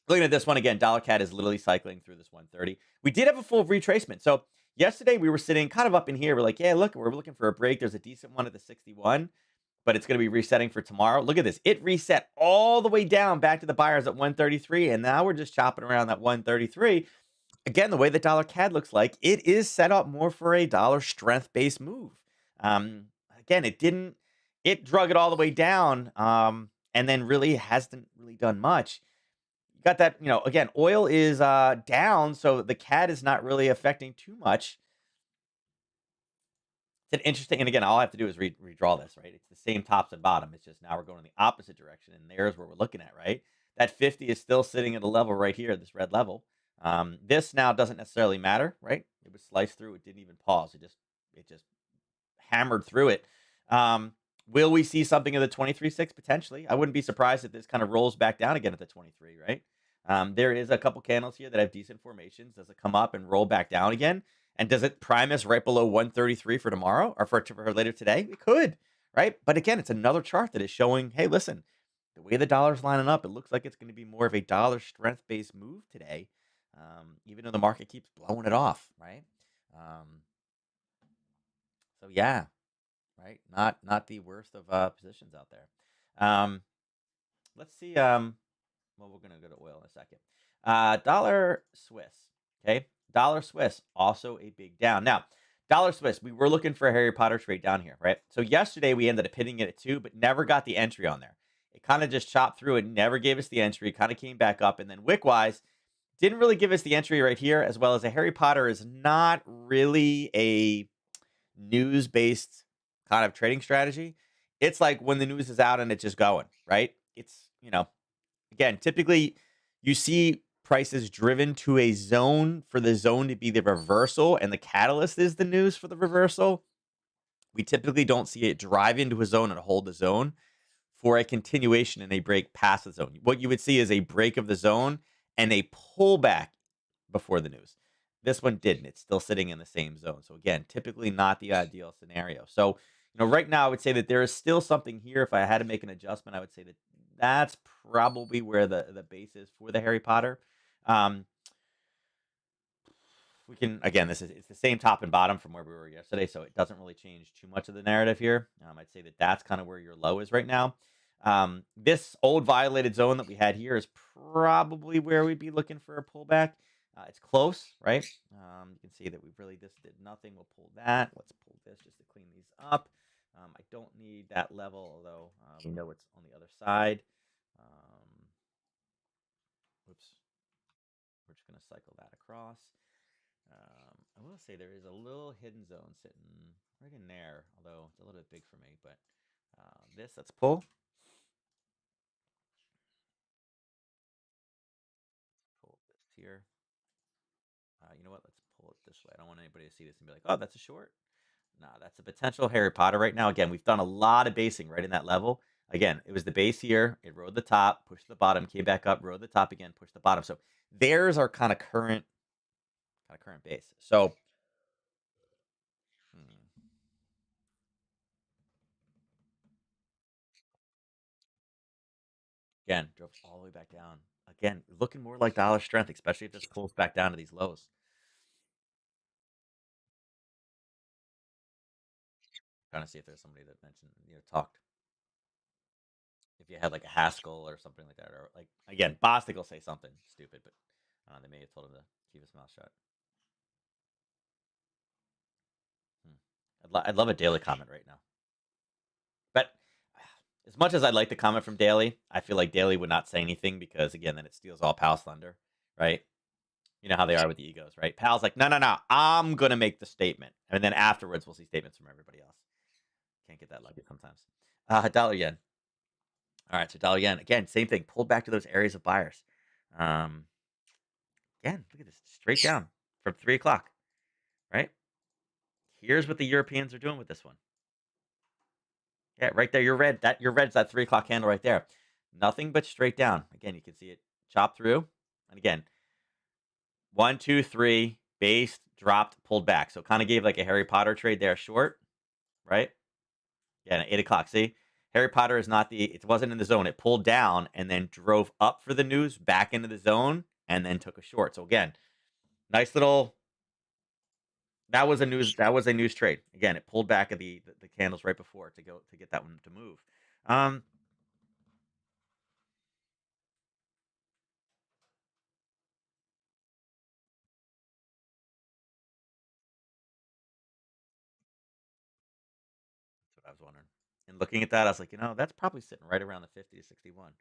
S1: Looking at this one again, dollar CAD is literally cycling through this 130. We did have a full retracement. So yesterday we were sitting kind of up in here. We're like, yeah, look, we're looking for a break. There's a decent one at the 61, but it's going to be resetting for tomorrow. Look at this. It reset all the way down back to the buyers at 133, and now we're just chopping around that 133. Again, the way the dollar CAD looks like, it is set up more for a dollar strength-based move. Again, it drug it all the way down, and then really hasn't really done much. You got that, again, oil is down, so the CAD is not really affecting too much. It's an interesting, and again, all I have to do is redraw this, right? It's the same tops and bottom. It's just now we're going in the opposite direction, and there's where we're looking at, right? That 50 is still sitting at a level right here, this red level. This now doesn't necessarily matter, right? It was sliced through. It didn't even pause. It just hammered through it. Will we see something in the 23.6 potentially? I wouldn't be surprised if this kind of rolls back down again at the 23, right? There is a couple candles here that have decent formations. Does it come up and roll back down again? And does it prime us right below 133 for tomorrow or for later today? It could, right? But again, it's another chart that is showing, hey, listen, the way the dollar's lining up, it looks like it's going to be more of a dollar strength-based move today, even though the market keeps blowing it off, right? So yeah, right? Not the worst of positions out there. Let's see. Well, we're gonna go to oil in a second. Dollar Swiss. Okay, dollar Swiss also a big down. Now, dollar Swiss. We were looking for a Harry Potter trade down here, right? So yesterday we ended up hitting it at 2, but never got the entry on there. It kind of just chopped through it, never gave us the entry, kind of came back up. And then wick-wise, didn't really give us the entry right here, as well as a Harry Potter is not really a news-based kind of trading strategy. It's like when the news is out and it's just going, right? It's, again, typically you see prices driven to a zone for the zone to be the reversal, and the catalyst is the news for the reversal. We typically don't see it drive into a zone and hold the zone for a continuation and a break past the zone. What you would see is a break of the zone and a pullback before the news. This one didn't. It's still sitting in the same zone. So again, typically not the ideal scenario. So, right now I would say that there is still something here. If I had to make an adjustment, I would say that that's probably where the base is for the Harry Potter. We can, again, it's the same top and bottom from where we were yesterday, so it doesn't really change too much of the narrative here. I'd say that that's kind of where your low is right now. This old violated zone that we had here is probably where we'd be looking for a pullback. It's close, right? You can see that we really just did nothing. We'll pull that. Let's pull this just to clean these up. I don't need that level, although we know it's on the other side. Oops. We're just going to cycle that across. I will say there is a little hidden zone sitting right in there, although it's a little bit big for me. But let's pull. Pull this here. You know what? Let's pull it this way. I don't want anybody to see this and be like, oh, that's a short. No, that's a potential Harry Potter right now. Again, we've done a lot of basing right in that level. Again, it was the base here. It rode the top, pushed the bottom, came back up, rode the top again, pushed the bottom. So there's our kind of current base. So again, drove all the way back down. Again, looking more like dollar strength, especially if this pulls back down to these lows. Trying to see if there's somebody that mentioned, talked. If you had like a Haskell or something like that, or like again, Bostic will say something stupid, but they may have told him to keep his mouth shut. I'd love a daily comment right now, but as much as I'd like the comment from Daily, I feel like Daily would not say anything because again, then it steals all Pal's thunder, right? You know how they are with the egos, right? Pal's like, no, I'm gonna make the statement, and then afterwards we'll see statements from everybody else. Can't get that lucky sometimes. Dollar yen. All right, so dollar yen again, same thing. Pulled back to those areas of buyers. Again, look at this, straight down from 3 o'clock. Right. Here's what the Europeans are doing with this one. Yeah, right there. Your red's that 3 o'clock candle right there. Nothing but straight down. Again, you can see it chop through, and again, 1, 2, 3, base, dropped, pulled back. So kind of gave like a Harry Potter trade there, short, right? Yeah, 8 o'clock. See, Harry Potter is not it wasn't in the zone. It pulled down and then drove up for the news, back into the zone, and then took a short. So again, nice little. That was a news trade. Again, it pulled back at the candles right before to get that one to move. That's what I was wondering. And looking at that, I was like, that's probably sitting right around the 50 to 61.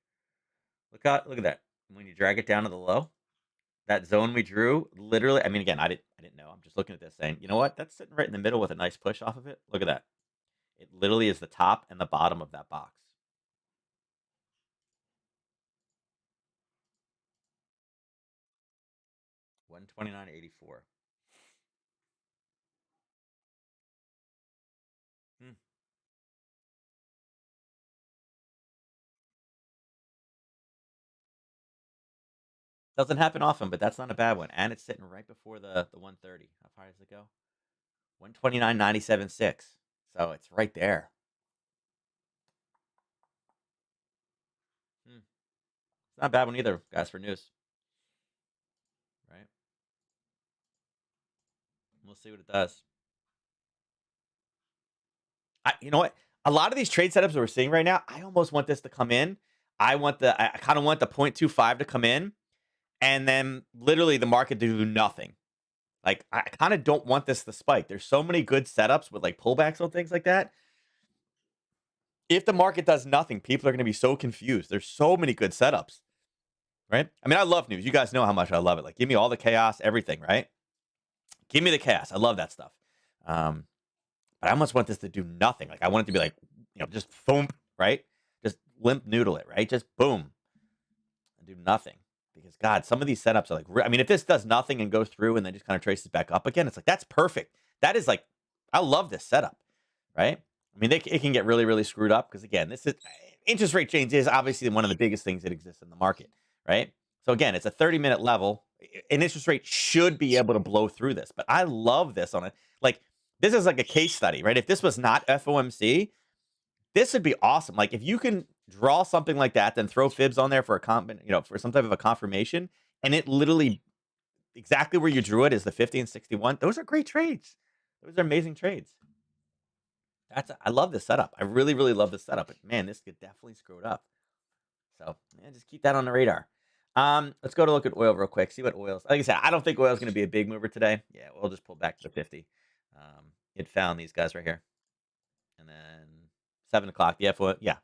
S1: Look at that. When you drag it down to the low, that zone we drew, literally. I mean, again, I didn't know. I'm just looking at this, saying, you know what? That's sitting right in the middle with a nice push off of it. Look at that. It literally is the top and the bottom of that box. $129.84. Hmm. Doesn't happen often, but that's not a bad one. And it's sitting right before the 130. How far does it go? 129.97.6. So it's right there. It's not a bad one either, guys, for news. Right? We'll see what it does. You know what? A lot of these trade setups that we're seeing right now, I almost want this to come in. I kind of want the 0.25 to come in, and then literally the market to do nothing. Like, I kind of don't want this to spike. There's so many good setups with like pullbacks on things like that. If the market does nothing, people are going to be so confused. There's so many good setups, right? I mean, I love news. You guys know how much I love it. Like, give me all the chaos, everything, right? Give me the chaos. I love that stuff. Um, but I almost want this to do nothing. Like, I want it to be like, just boom, right? Just limp noodle it, right? Just boom and do nothing. Because God, some of these setups are like, I mean, if this does nothing and goes through and then just kind of traces back up again, it's like, that's perfect. That is like, I love this setup, right? I mean, it can get really, really screwed up because again, this is interest rate change is obviously one of the biggest things that exists in the market, right? So again, it's a 30-minute level. An interest rate should be able to blow through this, but I love this on it. Like, this is like a case study, right? If this was not FOMC, this would be awesome. Like, if you can draw something like that, then throw fibs on there for for some type of a confirmation, and it literally exactly where you drew it is the 50 and 61. Those are great trades. Those are amazing trades. I love this setup. I really, really love this setup. But man, this could definitely screw it up. So yeah, just keep that on the radar. Let's go to look at oil real quick. See what oil's. Like I said, I don't think oil's going to be a big mover today. Yeah, we'll just pull back to the 50. It found these guys right here, and then 7 o'clock. The FO, yeah,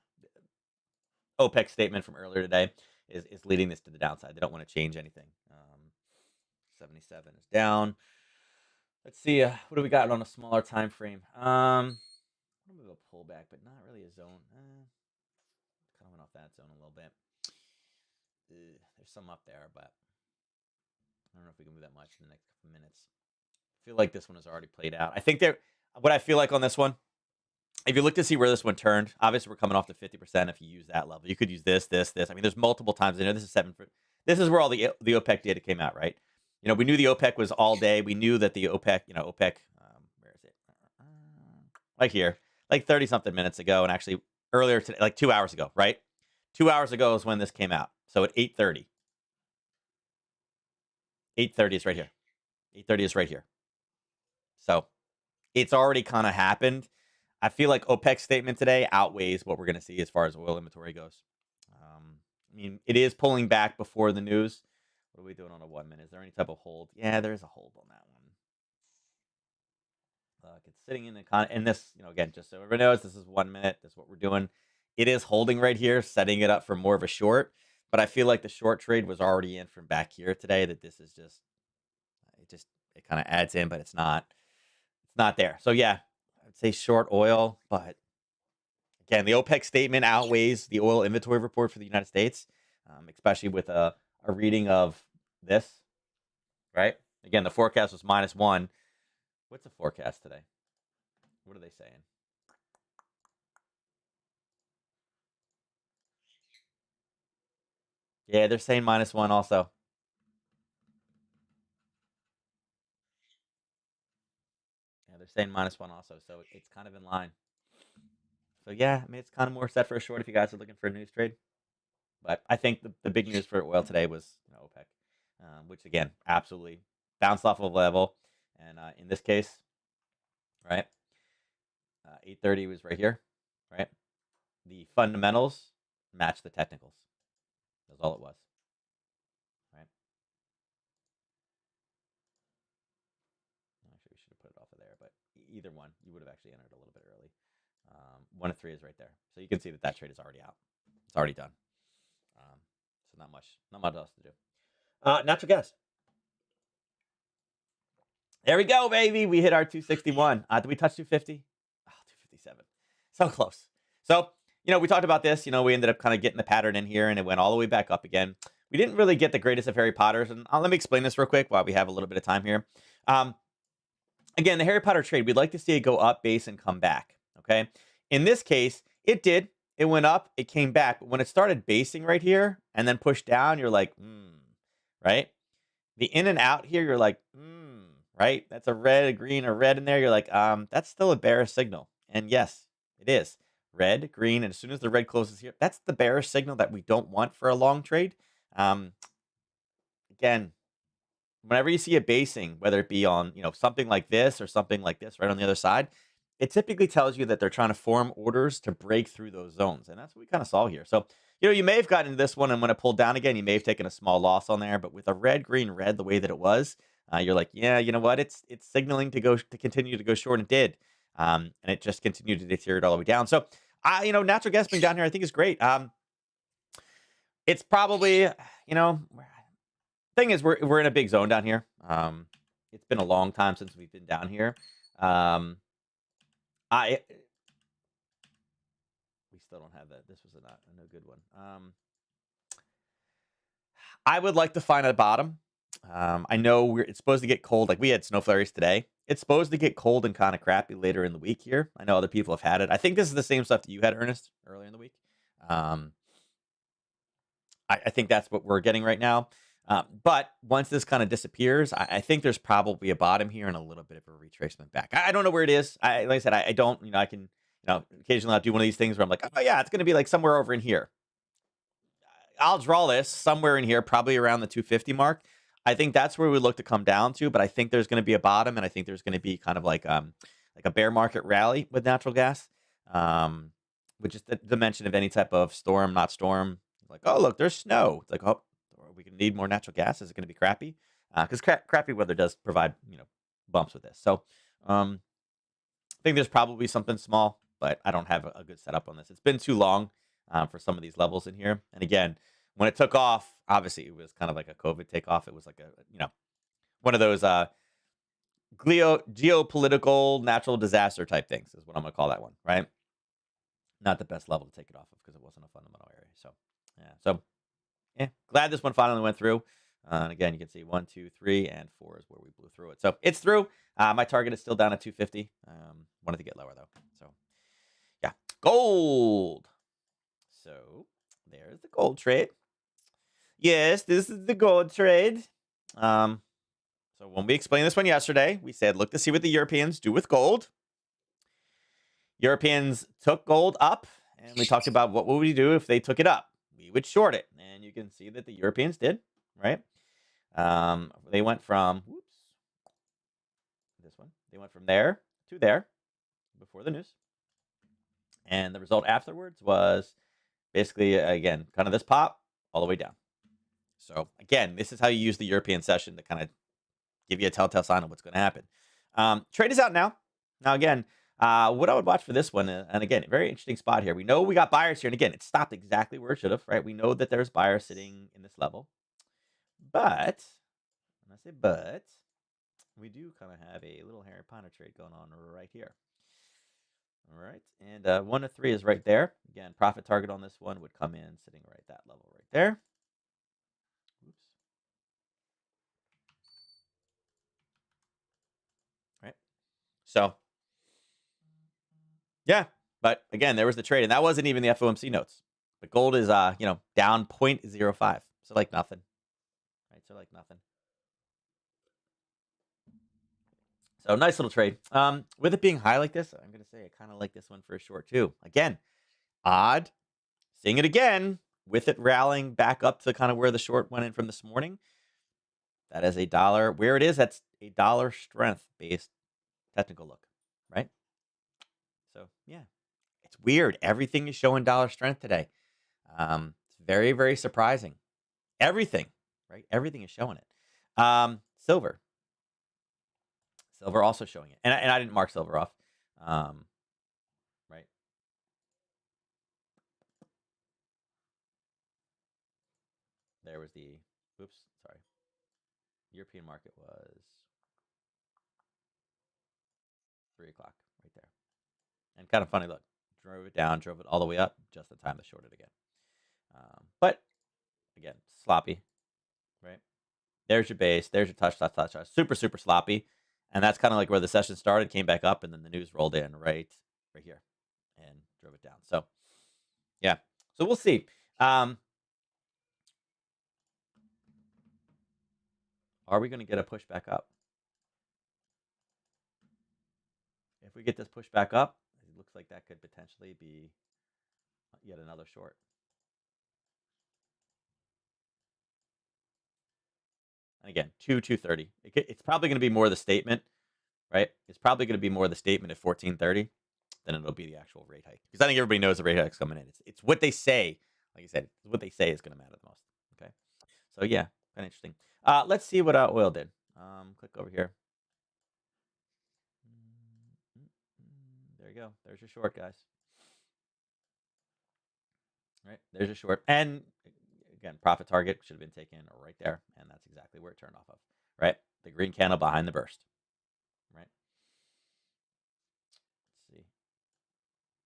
S1: OPEC statement from earlier today is leading this to the downside. They don't want to change anything. 77 is down. Let's see. What do we got on a smaller time frame? A pullback, but not really a zone. Kind of went off that zone a little bit. There's some up there, but I don't know if we can move that much in the next couple minutes. I feel like this one has already played out. I think what I feel like on this one, if you look to see where this one turned, obviously we're coming off to 50% if you use that level. You could use this. I mean, there's multiple times in there. This is 7. This is where all the OPEC data came out, right? We knew the OPEC was all day. We knew that the OPEC, OPEC, where is it? Right here, like 30-something minutes ago, and actually earlier today, like 2 hours ago, right? 2 hours ago is when this came out. So at 8:30. 8:30 is right here. 8:30 is right here. So it's already kind of happened. I feel like OPEC statement today outweighs what we're going to see as far as oil inventory goes. I mean, it is pulling back before the news. What are we doing on a 1 minute? Is there any type of hold? Yeah, there is a hold on that one. Look, it's sitting in the and this, again, just so everyone knows, this is 1 minute. This is what we're doing. It is holding right here, setting it up for more of a short. But I feel like the short trade was already in from back here today. That this is it kind of adds in, but it's not there. So yeah, I'd say short oil, but again, the OPEC statement outweighs the oil inventory report for the United States, especially with a reading of this, right? Again, the forecast was -1. What's the forecast today? What are they saying? Yeah, they're saying -1 also. Yeah, they're saying -1 also, so it's kind of in line. So yeah, I mean, it's kind of more set for a short if you guys are looking for a news trade. But I think the big news for oil today was OPEC, which again absolutely bounced off of a level, and in this case, right, 8:30 was right here, right. The fundamentals match the technicals. That's all it was, right. Actually, we should have put it off of there, but either one, you would have actually entered a little bit early. 1 of 3 is right there, so you can see that trade is already out. It's already done. So not much else to do. Natural gas. There we go, baby. We hit our 261. Did we touch 250? Oh, 257. So close. So, we talked about this. We ended up kind of getting the pattern in here, and it went all the way back up again. We didn't really get the greatest of Harry Potters, and let me explain this real quick while we have a little bit of time here. Again, the Harry Potter trade, we'd like to see it go up, base, and come back, okay? In this case, it did. It went up, it came back. But when it started basing right here and then pushed down, you're like, right? The in and out here, you're like, right? That's a red, a green, a red in there. You're like, that's still a bearish signal. And yes, it is. Red, green, and as soon as the red closes here, that's the bearish signal that we don't want for a long trade. Again, whenever you see a basing, whether it be on, something like this or something like this right on the other side, it typically tells you that they're trying to form orders to break through those zones. And that's what we kind of saw here. So, you may have gotten into this one, and when it pulled down again, you may have taken a small loss on there. But with a red, green, red, the way that it was, you're like, yeah, you know what? It's signaling to continue to go short, and it did. And it just continued to deteriorate all the way down. So Natural gas being down here, I think is great. It's probably, thing is we're in a big zone down here. It's been a long time since we've been down here. Um, I we still don't have that. This was a no good one. I would like to find a bottom. I know it's supposed to get cold. Like we had snow flurries today. It's supposed to get cold and kind of crappy later in the week here. I know other people have had it. I think this is the same stuff that you had, Ernest, earlier in the week. Um, I think that's what we're getting right now. But once this kind of disappears, I think there's probably a bottom here and a little bit of a retracement back. I don't know where it is. Like I said, I don't. I can. Occasionally I'll do one of these things where I'm like, oh yeah, it's going to be like somewhere over in here. I'll draw this somewhere in here, probably around the 250 mark. I think that's where we look to come down to, but I think there's going to be a bottom, and I think there's going to be kind of like a bear market rally with natural gas, with just the dimension of any type of storm, not storm. Like, oh look, there's snow. It's like, oh, we can need more natural gas. Is it going to be crappy? Because crappy weather does provide bumps with this. So I think there's probably something small, but I don't have a good setup on this. It's been too long for some of these levels in here. And again, when it took off, obviously it was kind of like a COVID takeoff. It was like one of those geopolitical natural disaster type things is what I'm gonna call that one, right? Not the best level to take it off of because it wasn't a fundamental area. So glad this one finally went through. And again, you can see 1, 2, 3, and 4 is where we blew through it. So it's through. My target is still down at 250. Wanted to get lower though. So yeah, gold. So there's the gold trade. Yes, this is the gold trade. So when we explained this one yesterday, we said, look to see what the Europeans do with gold. Europeans took gold up, and we talked about what would we do if they took it up. We would short it, and you can see that the Europeans did, right? They went from, this one. They went from there to there before the news. And the result afterwards was basically, again, kind of this pop all the way down. So again, this is how you use the European session to kind of give you a telltale sign of what's going to happen. Trade is out now. Now, again, what I would watch for this one, and again, very interesting spot here. We know we got buyers here, and again, it stopped exactly where it should have, right? We know that there's buyers sitting in this level. But, when I say but, we do kind of have a little Harry Potter trade going on right here. All right, and 1 to 3 is right there. Again, profit target on this one would come in sitting right that level right there. Oops. Right. So, yeah, but again, there was the trade, and that wasn't even the FOMC notes. But gold is, down 0.05, so like nothing. Right, so like nothing. So nice little trade. With it being high like this, I'm going to say I kind of like this one for a short too. Again, odd. Seeing it again with it rallying back up to kind of where the short went in from this morning. That is $1. Where it is, that's $1 strength based technical look, right? So yeah, it's weird. Everything is showing dollar strength today. It's very, very surprising. Everything, right? Everything is showing it. Silver. Silver also showing it. And I didn't mark silver off. Right. There was the, oops, sorry. European market was 3 o'clock right there. And kind of funny, look, drove it down, drove it all the way up, just in time to short it again. But again, sloppy, right? There's your base. There's your touch. Super, super sloppy. And that's kind of like where the session started, came back up, and then the news rolled in right here and drove it down. So, yeah. So we'll see. Are we going to get a push back up? If we get this push back up, it looks like that could potentially be yet another short. And again, 230. It's probably going to be more the statement, right? It's probably going to be more the statement at 1430 than it'll be the actual rate hike. Because I think everybody knows the rate hike's coming in. It's what they say. Like I said, it's what they say is going to matter the most. Okay. So yeah, kind of interesting. Let's see what oil did. Click over here. There you go. There's your short, guys. right? There's your short. And again, profit target should have been taken right there. And that's exactly where it turned off of, right? The green candle behind the burst, right? Let's see.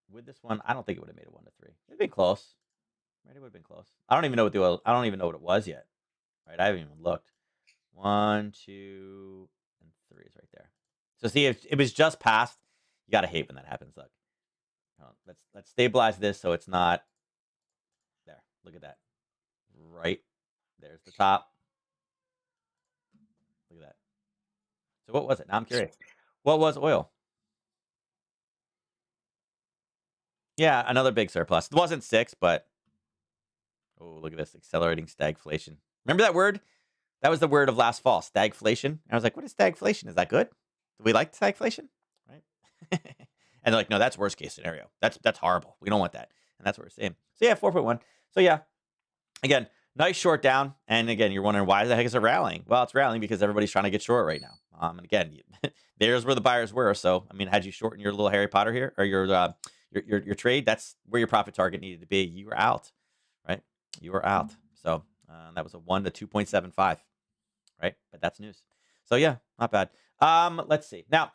S1: With this one, I don't think it would have made it 1 to 3. It'd been close, right? It would have been close. I don't even know what it was yet, right? I haven't even looked. 1, 2, and 3 is right there. So see, if it was just past, you gotta hate when that happens. Look, let's stabilize this so it's not there. Look at that. Right there's the top. Look at that. So what was it? Now I'm curious. What was oil? Yeah, another big surplus. It wasn't 6, but oh, look at this. Accelerating stagflation. Remember that word? That was the word of last fall, stagflation. And I was like, what is stagflation? Is that good? Do we like stagflation? Right? And they're like, no, that's worst case scenario. That's horrible. We don't want that. And that's what we're saying. So yeah, 4.1. So yeah, again, nice short down. And again, you're wondering why the heck is it rallying? Well, it's rallying because everybody's trying to get short right now. And again, there's where the buyers were. So I mean, had you shortened your little Harry Potter here or your trade, that's where your profit target needed to be. You were out, right? You were out. So that was a 1 to 2.75, right? But that's news. So yeah, not bad. Let's see. Now,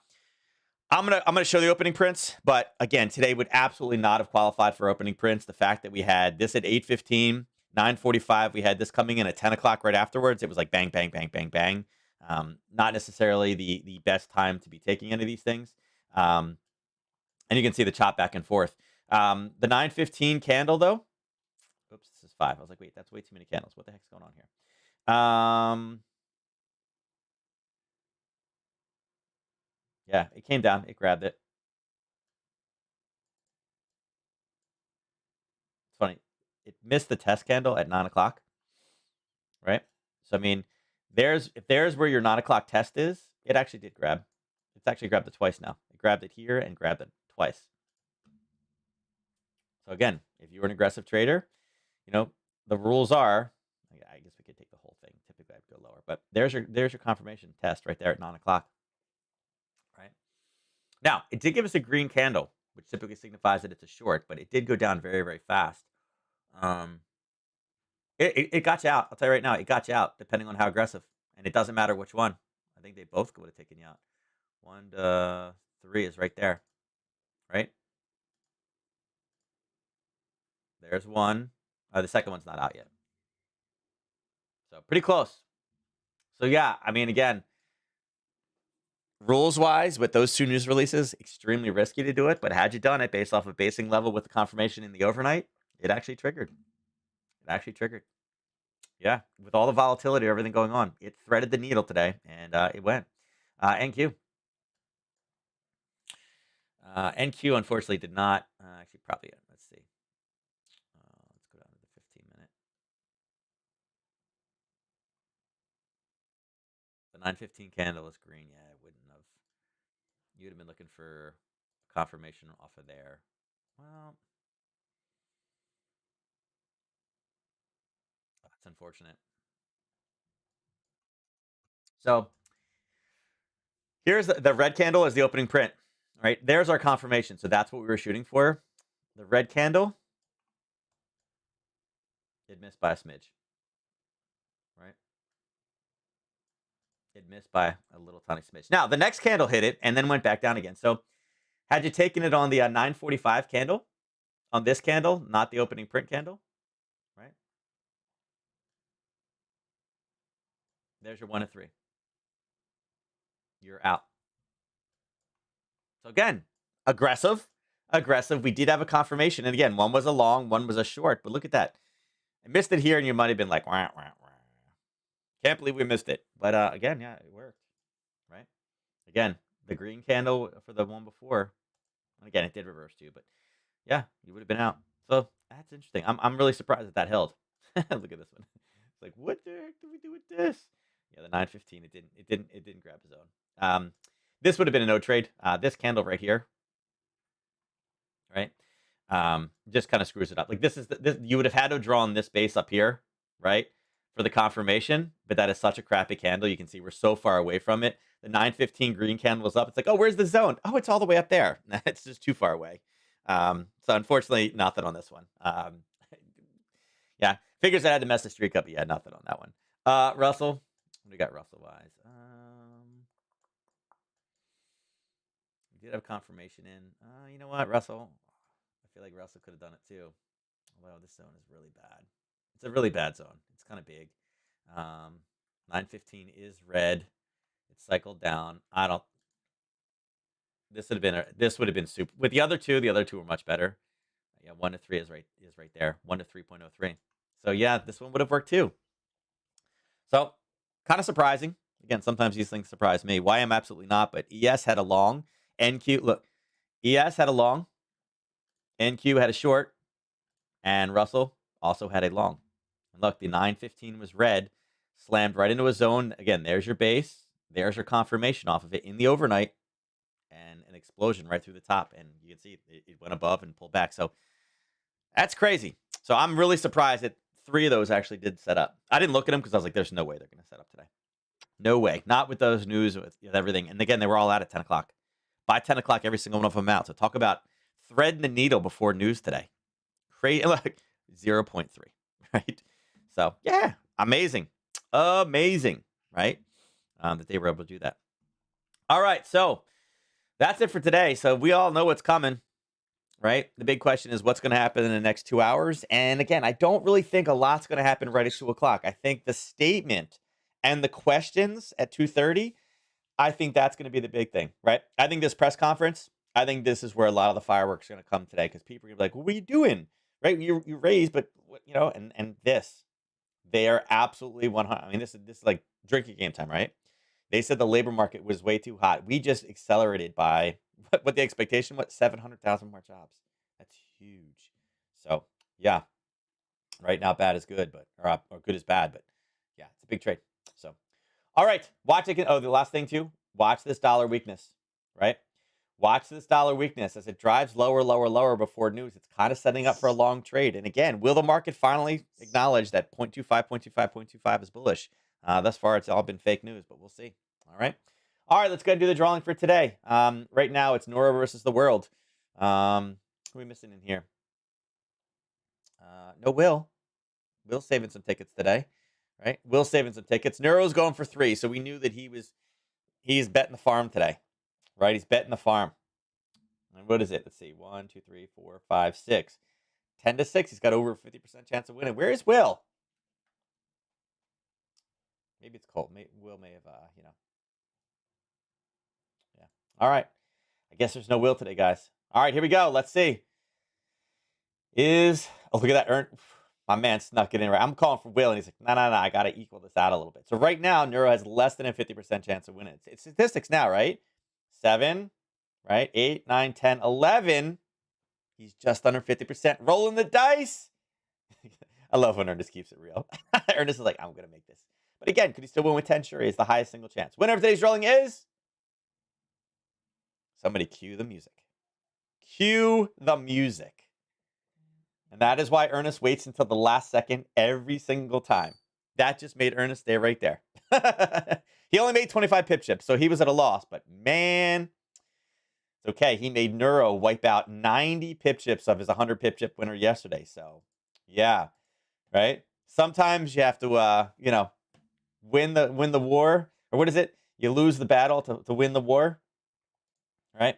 S1: I'm gonna show the opening prints, but again, today would absolutely not have qualified for opening prints. The fact that we had this at 8:15, 9:45, we had this coming in at 10 o'clock right afterwards. It was like bang, bang, bang, bang, bang. Not necessarily the best time to be taking any of these things. And you can see the chop back and forth. The 9:15 candle though. Oops, this is 5. I was like, wait, that's way too many candles. What the heck's going on here? Yeah, it came down. It grabbed it. It's funny. It missed the test candle at 9 o'clock, right? So, I mean, if there's where your 9 o'clock test is, it actually did grab. It's actually grabbed it twice now. It grabbed it here and grabbed it twice. So, again, if you're an aggressive trader, the rules are, I guess we could take the whole thing. Typically, I'd go lower. But there's your confirmation test right there at 9 o'clock, right? Now, it did give us a green candle, which typically signifies that it's a short, but it did go down very, very fast. It got you out. I'll tell you right now, it got you out, depending on how aggressive. And it doesn't matter which one. I think they both would have taken you out. 1 to 3 is right there, right? There's one. The second one's not out yet. So pretty close. So yeah, I mean, again, rules-wise, with those 2 news releases, extremely risky to do it. But had you done it based off of basing level with the confirmation in the overnight, it actually triggered. It actually triggered. Yeah, with all the volatility, everything going on, it threaded the needle today, and it went. NQ. NQ, unfortunately, did not. Actually, probably, let's see. Let's go down to the 15-minute. The 9:15 candle is green. Yeah, it wouldn't have. You'd have been looking for confirmation off of there. Well, that's unfortunate. So here's the red candle is the opening print, right? There's our confirmation. So that's what we were shooting for. The red candle, it missed by a smidge, right? It missed by a little tiny smidge. Now, the next candle hit it and then went back down again. So had you taken it on the 9:45 candle, on this candle, not the opening print candle, right? There's your 1 to 3. You're out. So again, aggressive. We did have a confirmation. And again, one was a long, one was a short. But look at that. I missed it here, and you might have been like, wah, wah, wah. Can't believe we missed it. But again, yeah, it worked, right? Again, the green candle for the one before. And again, it did reverse too. But yeah, you would have been out. So that's interesting. I'm really surprised that held. Look at this one. It's like, what the heck do we do with this? Yeah, the 9:15, it didn't grab the zone. This would have been a no trade. This candle right here, right? Just kind of screws it up. Like this you would have had to draw on this base up here, right? For the confirmation, but that is such a crappy candle. You can see we're so far away from it. The 9:15 green candle was up. It's like, oh, where's the zone? Oh, it's all the way up there. It's just too far away. So unfortunately, nothing on this one. Yeah, figures I had to mess the streak up, but yeah, nothing on that one. Russell, what do we got Russell-wise? We did have confirmation in. You know what, Russell? I feel like Russell could have done it too. Although this zone is really bad. It's a really bad zone. It's kind of big. 915 is red. It cycled down. I don't. This would have been super. With the other two were much better. Yeah, 1 to 3 is right there. 1 to 3.03. So yeah, this one would have worked too. So kind of surprising. Again, sometimes these things surprise me. YM absolutely not, but ES had a long. NQ, look, ES had a long. NQ had a short. And Russell also had a long. And look, the 915 was red, slammed right into a zone. Again, there's your base. There's your confirmation off of it in the overnight. And an explosion right through the top. And you can see it went above and pulled back. So that's crazy. So I'm really surprised that 3 of those actually did set up. I didn't look at them because I was like, there's no way they're going to set up today. No way. Not with those news, with everything. And again, they were all out at 10 o'clock. By 10 o'clock, every single one of them out. So talk about threading the needle before news today. Crazy, like 0.3, right? So yeah, amazing, right? That they were able to do that. All right, so that's it for today. So we all know what's coming, right? The big question is what's going to happen in the next 2 hours. And again, I don't really think a lot's going to happen right at 2 o'clock. I think the statement and the questions at 2:30, I think that's going to be the big thing, right? I think this press conference, I think this is where a lot of the fireworks are going to come today because people are going to be like, well, what are you doing? Right? You raised, but and this, they are absolutely 100. I mean, this is like drinking game time, right? They said the labor market was way too hot. We just accelerated by what the expectation was 700,000 more jobs. That's huge. So yeah, right now bad is good, but or good is bad, but yeah, it's a big trade. So all right, watch it. Oh, the last thing too. Watch this dollar weakness, right? Watch this dollar weakness as it drives lower, lower, lower before news. It's kind of setting up for a long trade. And again, will the market finally acknowledge that 0.25 is bullish? Thus far, it's all been fake news, but we'll see. All right. All right, let's go and do the drawing for today. Right now, it's Nora versus the world. Who are we missing in here? No Will. Will's saving some tickets today, right? Will's saving some tickets. Neuro's going for 3, so we knew that he's betting the farm today. Right, he's betting the farm. And what is it? Let's see. 1, 2, 3, 4, 5, 6. 10 to 6. He's got over a 50% chance of winning. Where is Will? Maybe it's cold. Will may have, Yeah. All right. I guess there's no Will today, guys. All right, here we go. Let's see. Oh, look at that. My man snuck it in right. I'm calling for Will, and he's like, no. I got to equal this out a little bit. So right now, Neuro has less than a 50% chance of winning. It's statistics now, right? 7, right? 8, 9, 10, 11. He's just under 50%. Rolling the dice. I love when Ernest keeps it real. Ernest is like, I'm going to make this. But again, could he still win with 10? Sure, he has the highest single chance. Winner of today's rolling is... Somebody cue the music. Cue the music. And that is why Ernest waits until the last second every single time. That just made Ernest stay right there. He only made 25 pip chips, so he was at a loss. But man, it's okay. He made Neuro wipe out 90 pip chips of his 100 pip chip winner yesterday. So, yeah, right? Sometimes you have to, win the war. Or what is it? You lose the battle to win the war, right?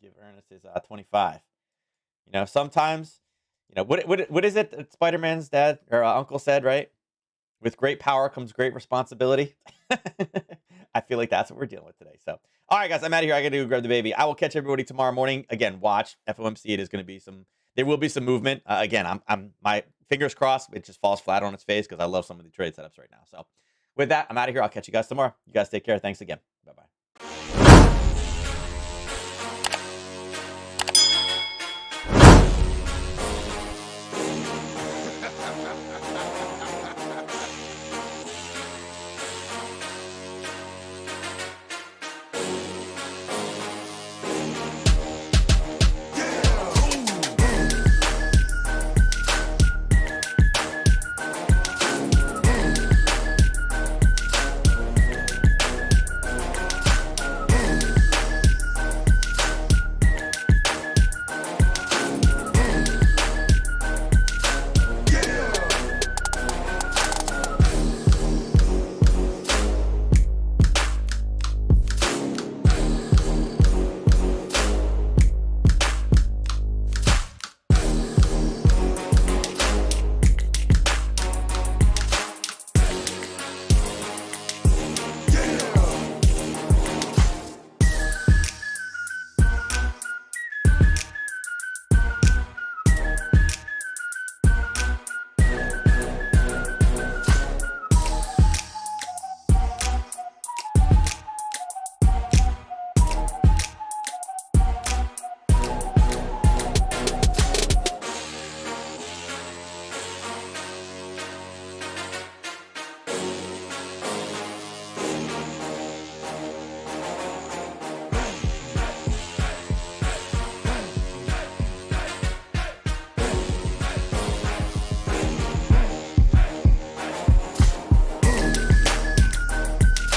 S1: Give Ernest his 25. Sometimes, what is it that Spider-Man's dad or uncle said, right? With great power comes great responsibility. I feel like that's what we're dealing with today. So, all right, guys, I'm out of here. I got to go grab the baby. I will catch everybody tomorrow morning. Again, watch FOMC. It is going to be there will be some movement. Again, I'm my fingers crossed. It just falls flat on its face because I love some of the trade setups right now. So with that, I'm out of here. I'll catch you guys tomorrow. You guys take care. Thanks again. Bye-bye.